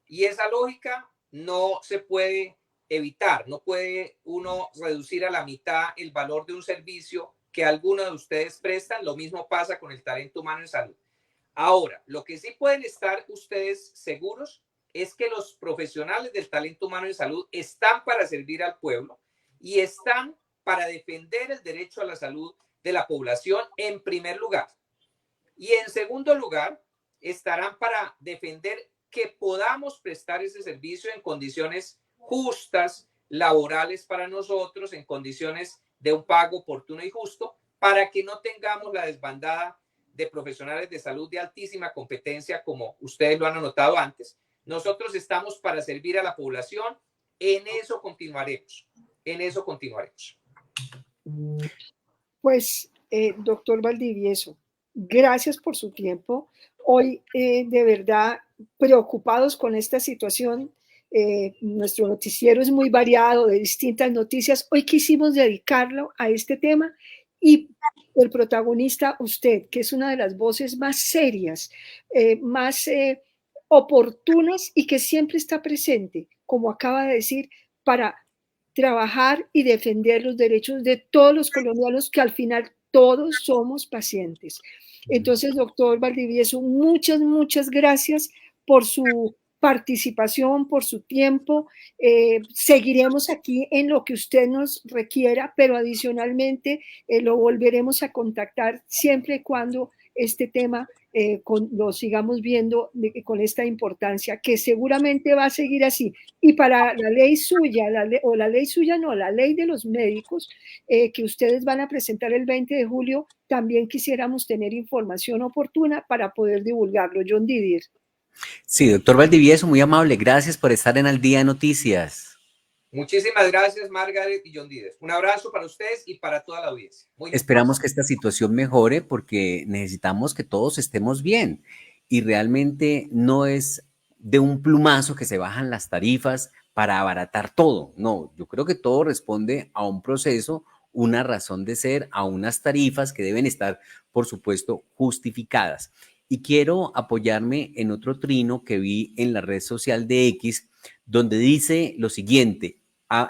y esa lógica no se puede evitar. No puede uno reducir a la mitad el valor de un servicio que algunos de ustedes prestan. Lo mismo pasa con el talento humano en salud. Ahora, lo que sí pueden estar ustedes seguros es que los profesionales del talento humano en salud están para servir al pueblo y están para defender el derecho a la salud de la población en primer lugar. Y en segundo lugar, estarán para defender que podamos prestar ese servicio en condiciones justas, laborales para nosotros, en condiciones de un pago oportuno y justo, para que no tengamos la desbandada de profesionales de salud de altísima competencia, como ustedes lo han anotado antes. Nosotros estamos para servir a la población. En eso continuaremos. En eso continuaremos. Pues, doctor Valdivieso, gracias por su tiempo. Hoy, de verdad, preocupados con esta situación. Nuestro noticiero es muy variado, de distintas noticias. Hoy quisimos dedicarlo a este tema y el protagonista, usted, que es una de las voces más serias, más oportunas y que siempre está presente, como acaba de decir, para trabajar y defender los derechos de todos los colombianos, que al final todos somos pacientes. Entonces, doctor Valdivieso, muchas gracias por su participación, por su tiempo. Seguiremos aquí en lo que usted nos requiera, pero adicionalmente lo volveremos a contactar siempre y cuando este tema lo sigamos viendo con esta importancia, que seguramente va a seguir así. Y para la ley suya, la ley de los médicos, que ustedes van a presentar el 20 de julio, también quisiéramos tener información oportuna para poder divulgarlo. John Didier. Sí, doctor Valdivieso, muy amable. Gracias por estar en Al Día de Noticias. Muchísimas gracias, Margaret y John Didier. Un abrazo para ustedes y para toda la audiencia. Esperamos que esta situación mejore porque necesitamos que todos estemos bien y realmente no es de un plumazo que se bajan las tarifas para abaratar todo. No, yo creo que todo responde a un proceso, una razón de ser, a unas tarifas que deben estar, por supuesto, justificadas. Y quiero apoyarme en otro trino que vi en la red social de X, donde dice lo siguiente,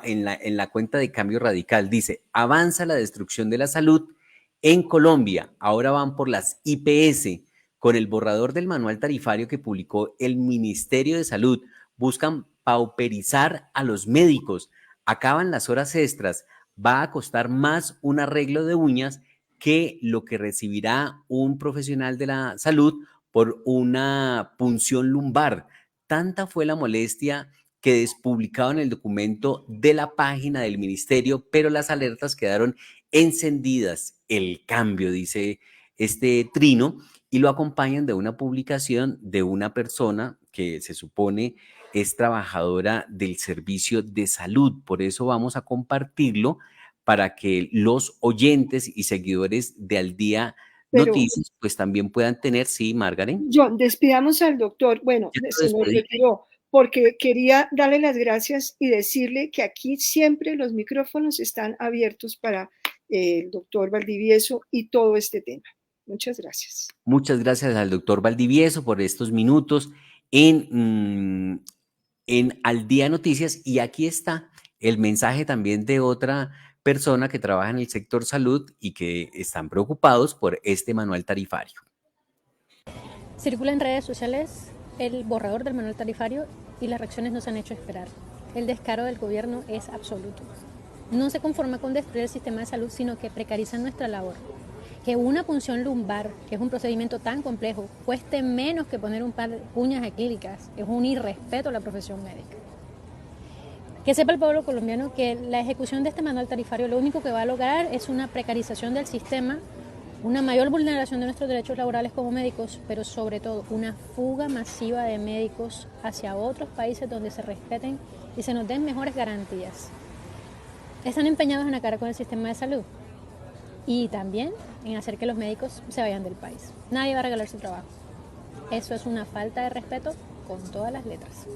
en la cuenta de Cambio Radical, dice: avanza la destrucción de la salud en Colombia, ahora van por las IPS, con el borrador del manual tarifario que publicó el Ministerio de Salud, buscan pauperizar a los médicos, acaban las horas extras, va a costar más un arreglo de uñas que lo que recibirá un profesional de la salud por una punción lumbar. Tanta fue la molestia que despublicaron el documento de la página del ministerio, pero las alertas quedaron encendidas. El cambio, dice este trino, y lo acompañan de una publicación de una persona que se supone es trabajadora del servicio de salud. Por eso vamos a compartirlo para que los oyentes y seguidores de Al Día Noticias pues también puedan tener. Sí, Margaret. John, despidamos al doctor. Bueno, se nos retiró porque quería darle las gracias y decirle que aquí siempre los micrófonos están abiertos para el doctor Valdivieso y todo este tema. Muchas gracias. Muchas gracias al doctor Valdivieso por estos minutos en Al Día Noticias. Y aquí está el mensaje también de otra persona que trabaja en el sector salud y que están preocupados por este manual tarifario. Circula en redes sociales el borrador del manual tarifario y las reacciones no se han hecho esperar. El descaro del gobierno es absoluto. No se conforma con destruir el sistema de salud, sino que precarizan nuestra labor. Que una punción lumbar, que es un procedimiento tan complejo, cueste menos que poner un par de uñas acrílicas, es un irrespeto a la profesión médica. Que sepa el pueblo colombiano que la ejecución de este manual tarifario lo único que va a lograr es una precarización del sistema, una mayor vulneración de nuestros derechos laborales como médicos, pero sobre todo una fuga masiva de médicos hacia otros países donde se respeten y se nos den mejores garantías. Están empeñados en acabar con el sistema de salud y también en hacer que los médicos se vayan del país. Nadie va a regalar su trabajo. Eso es una falta de respeto con todas las letras.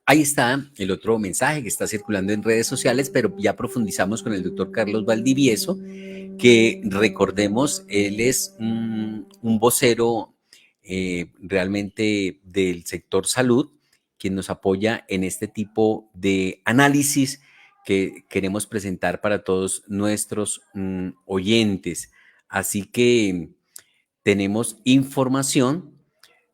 Ahí está el otro mensaje que está circulando en redes sociales, pero ya profundizamos con el doctor Carlos Valdivieso, que recordemos, él es un vocero realmente del sector salud, quien nos apoya en este tipo de análisis que queremos presentar para todos nuestros oyentes. Así que tenemos información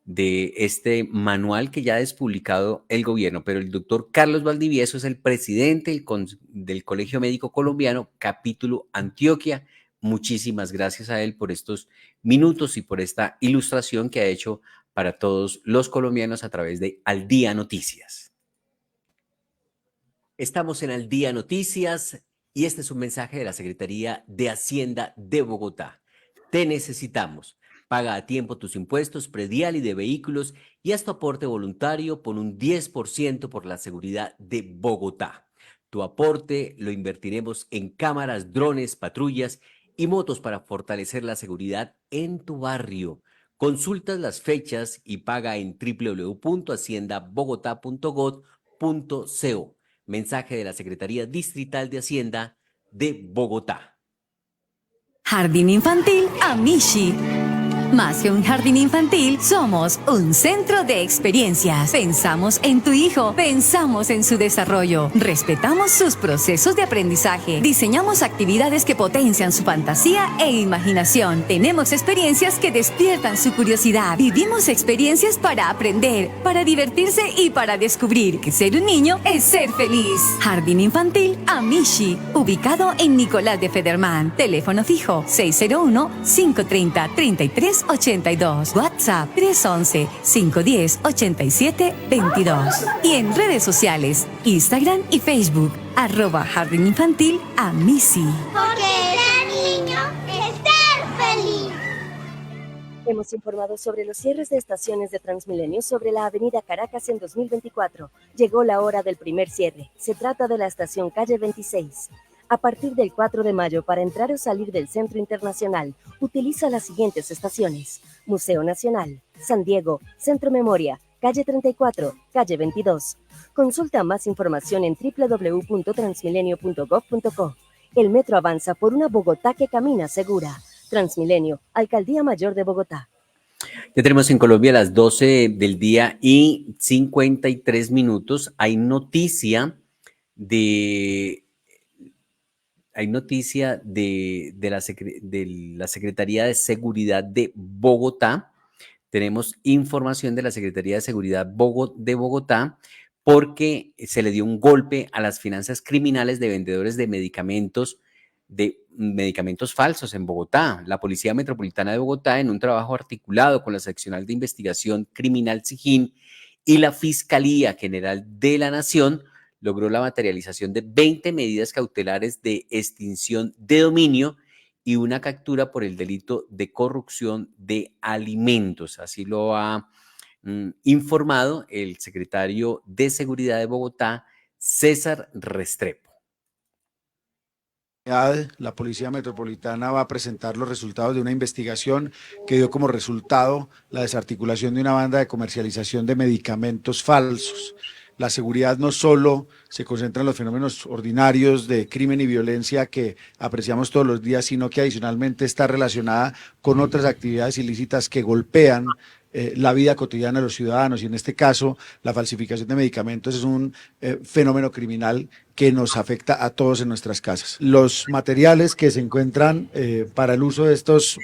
de este manual que ya ha despublicado el gobierno, pero el doctor Carlos Valdivieso es el presidente del Colegio Médico Colombiano, capítulo Antioquia. Muchísimas gracias a él por estos minutos y por esta ilustración que ha hecho para todos los colombianos a través de Al Día Noticias. Estamos en Al Día Noticias y este es un mensaje de la Secretaría de Hacienda de Bogotá. Te necesitamos. Paga a tiempo tus impuestos predial y de vehículos y haz tu aporte voluntario por un 10% por la seguridad de Bogotá. Tu aporte lo invertiremos en cámaras, drones, patrullas y motos para fortalecer la seguridad en tu barrio. Consulta las fechas y paga en www.haciendabogotá.gov.co. Mensaje de la Secretaría Distrital de Hacienda de Bogotá. Jardín Infantil Amishi. Más que un jardín infantil, somos un centro de experiencias. Pensamos en tu hijo, pensamos en su desarrollo, respetamos sus procesos de aprendizaje, diseñamos actividades que potencian su fantasía e imaginación. Tenemos experiencias que despiertan su curiosidad. Vivimos experiencias para aprender, para divertirse y para descubrir que ser un niño es ser feliz. Jardín Infantil Amishi, ubicado en Nicolás de Federman. Teléfono fijo 601-530-3382. WhatsApp 311-510-8722. Y en redes sociales, Instagram y Facebook, @Jardín Infantil Amishi. Porque ser niño es ser feliz. Hemos informado sobre los cierres de estaciones de Transmilenio sobre la avenida Caracas en 2024. Llegó la hora del primer cierre. Se trata de la estación Calle 26. A partir del 4 de mayo, para entrar o salir del Centro Internacional, utiliza las siguientes estaciones: Museo Nacional, San Diego, Centro Memoria, Calle 34, Calle 22. Consulta más información en www.transmilenio.gov.co. El metro avanza por una Bogotá que camina segura. Transmilenio, Alcaldía Mayor de Bogotá. Ya tenemos en Colombia las 12 del día y 53 minutos. Hay noticia de la Secretaría de Seguridad de Bogotá. Tenemos información de la Secretaría de Seguridad de Bogotá porque se le dio un golpe a las finanzas criminales de vendedores de medicamentos falsos en Bogotá. La Policía Metropolitana de Bogotá, en un trabajo articulado con la Seccional de Investigación Criminal SIJIN y la Fiscalía General de la Nación, logró la materialización de 20 medidas cautelares de extinción de dominio y una captura por el delito de corrupción de alimentos. Así lo ha informado el secretario de Seguridad de Bogotá, César Restrepo. La Policía Metropolitana va a presentar los resultados de una investigación que dio como resultado la desarticulación de una banda de comercialización de medicamentos falsos. La seguridad no solo se concentra en los fenómenos ordinarios de crimen y violencia que apreciamos todos los días, sino que adicionalmente está relacionada con otras actividades ilícitas que golpean la vida cotidiana de los ciudadanos, y en este caso la falsificación de medicamentos es un fenómeno criminal que nos afecta a todos en nuestras casas. Los materiales que se encuentran para el uso de estos,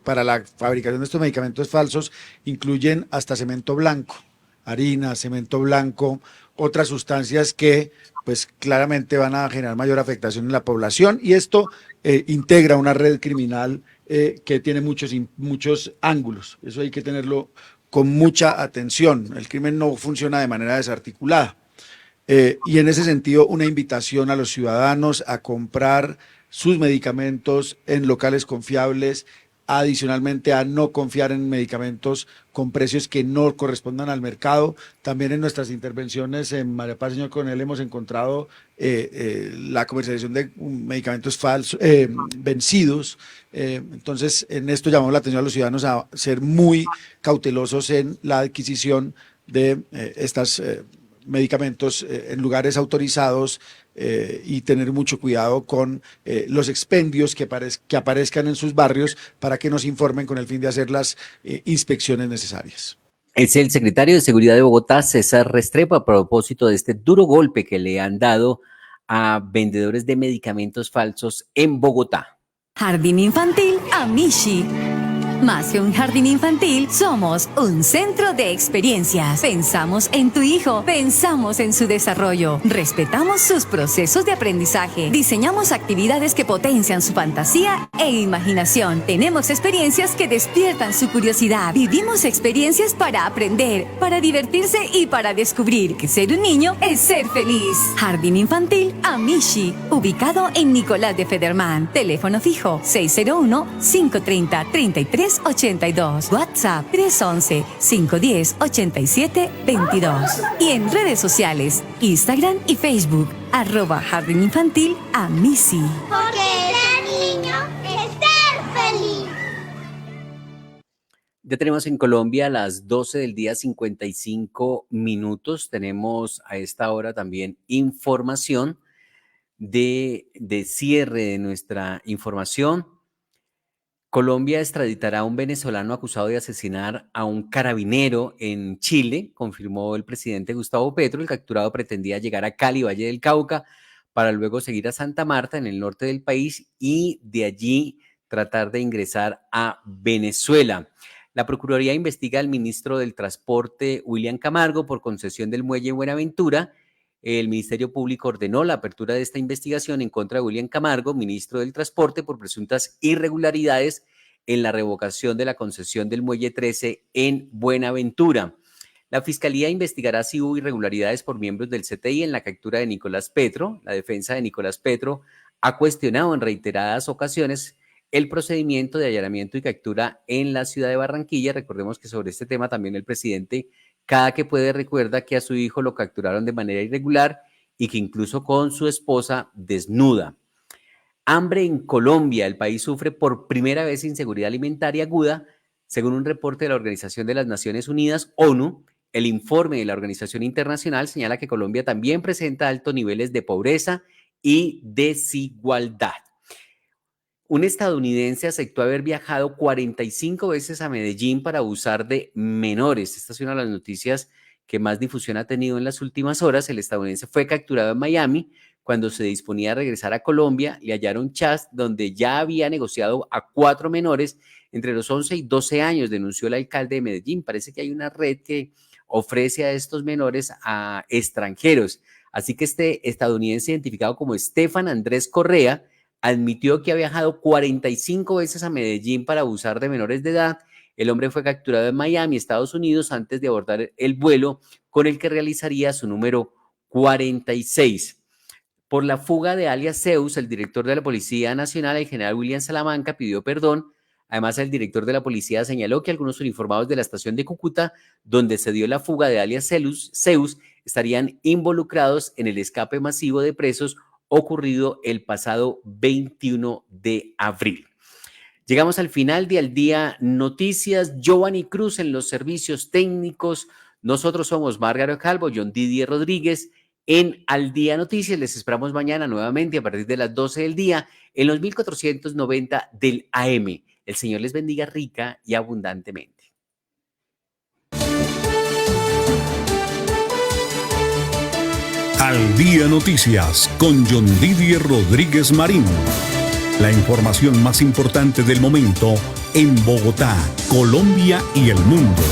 para la fabricación de estos medicamentos falsos incluyen hasta cemento blanco, harina, cemento blanco, otras sustancias que pues claramente van a generar mayor afectación en la población, y esto integra una red criminal que tiene muchos ángulos. Eso hay que tenerlo con mucha atención. El crimen no funciona de manera desarticulada. Y en ese sentido, una invitación a los ciudadanos a comprar sus medicamentos en locales confiables, adicionalmente a no confiar en medicamentos con precios que no correspondan al mercado. También en nuestras intervenciones en María Paz, señor Coronel, hemos encontrado la comercialización de medicamentos falsos, vencidos. Entonces, en esto llamamos la atención a los ciudadanos a ser muy cautelosos en la adquisición de estos medicamentos en lugares autorizados, y tener mucho cuidado con los expendios que aparezcan en sus barrios para que nos informen con el fin de hacer las inspecciones necesarias. Es el secretario de Seguridad de Bogotá, César Restrepo, a propósito de este duro golpe que le han dado a vendedores de medicamentos falsos en Bogotá. Jardín Infantil Amishi. Más que un jardín infantil, somos un centro de experiencias. Pensamos en tu hijo, pensamos en su desarrollo, respetamos sus procesos de aprendizaje, diseñamos actividades que potencian su fantasía e imaginación. Tenemos experiencias que despiertan su curiosidad. Vivimos experiencias para aprender, para divertirse y para descubrir que ser un niño es ser feliz. Jardín Infantil Amishi, ubicado en Nicolás de Federman. Teléfono fijo 601-530-3382. WhatsApp 311-510-8722. Y en redes sociales, Instagram y Facebook, @Jardín Infantil Amishi. Porque ser niño es ser feliz. Ya tenemos en Colombia las 12 del día 55 minutos. Tenemos a esta hora también información de cierre de nuestra información. Colombia extraditará a un venezolano acusado de asesinar a un carabinero en Chile, confirmó el presidente Gustavo Petro. El capturado pretendía llegar a Cali, Valle del Cauca, para luego seguir a Santa Marta, en el norte del país, y de allí tratar de ingresar a Venezuela. La Procuraduría investiga al ministro del Transporte, William Camargo, por concesión del muelle Buenaventura. El Ministerio Público ordenó la apertura de esta investigación en contra de William Camargo, ministro del Transporte, por presuntas irregularidades en la revocación de la concesión del Muelle 13 en Buenaventura. La Fiscalía investigará si hubo irregularidades por miembros del CTI en la captura de Nicolás Petro. La defensa de Nicolás Petro ha cuestionado en reiteradas ocasiones el procedimiento de allanamiento y captura en la ciudad de Barranquilla. Recordemos que sobre este tema también el presidente, cada que puede, recuerda que a su hijo lo capturaron de manera irregular y que incluso con su esposa desnuda. Hambre en Colombia. El país sufre por primera vez inseguridad alimentaria aguda, según un reporte de la Organización de las Naciones Unidas, ONU. El informe de la organización internacional señala que Colombia también presenta altos niveles de pobreza y desigualdad. Un estadounidense aceptó haber viajado 45 veces a Medellín para abusar de menores. Esta es una de las noticias que más difusión ha tenido en las últimas horas. El estadounidense fue capturado en Miami. Cuando se disponía a regresar a Colombia, le hallaron chats donde ya había negociado a 4 menores entre los 11 y 12 años, denunció el alcalde de Medellín. Parece que hay una red que ofrece a estos menores a extranjeros. Así que este estadounidense, identificado como Estefan Andrés Correa, admitió que ha viajado 45 veces a Medellín para abusar de menores de edad. El hombre fue capturado en Miami, Estados Unidos, antes de abordar el vuelo con el que realizaría su número 46. Por la fuga de alias Zeus, el director de la Policía Nacional, el general William Salamanca, pidió perdón. Además, el director de la policía señaló que algunos uniformados de la estación de Cúcuta, donde se dio la fuga de alias Zeus, estarían involucrados en el escape masivo de presos ocurrido el pasado 21 de abril. Llegamos al final de Al Día Noticias. Giovanni Cruz en los servicios técnicos. Nosotros somos Margarita Calvo, John Didier Rodríguez en Al Día Noticias. Les esperamos mañana nuevamente a partir de las 12 del día en los 1490 del AM. El Señor les bendiga rica y abundantemente. Al Día Noticias con John Didier Rodríguez Marín. La información más importante del momento en Bogotá, Colombia y el mundo.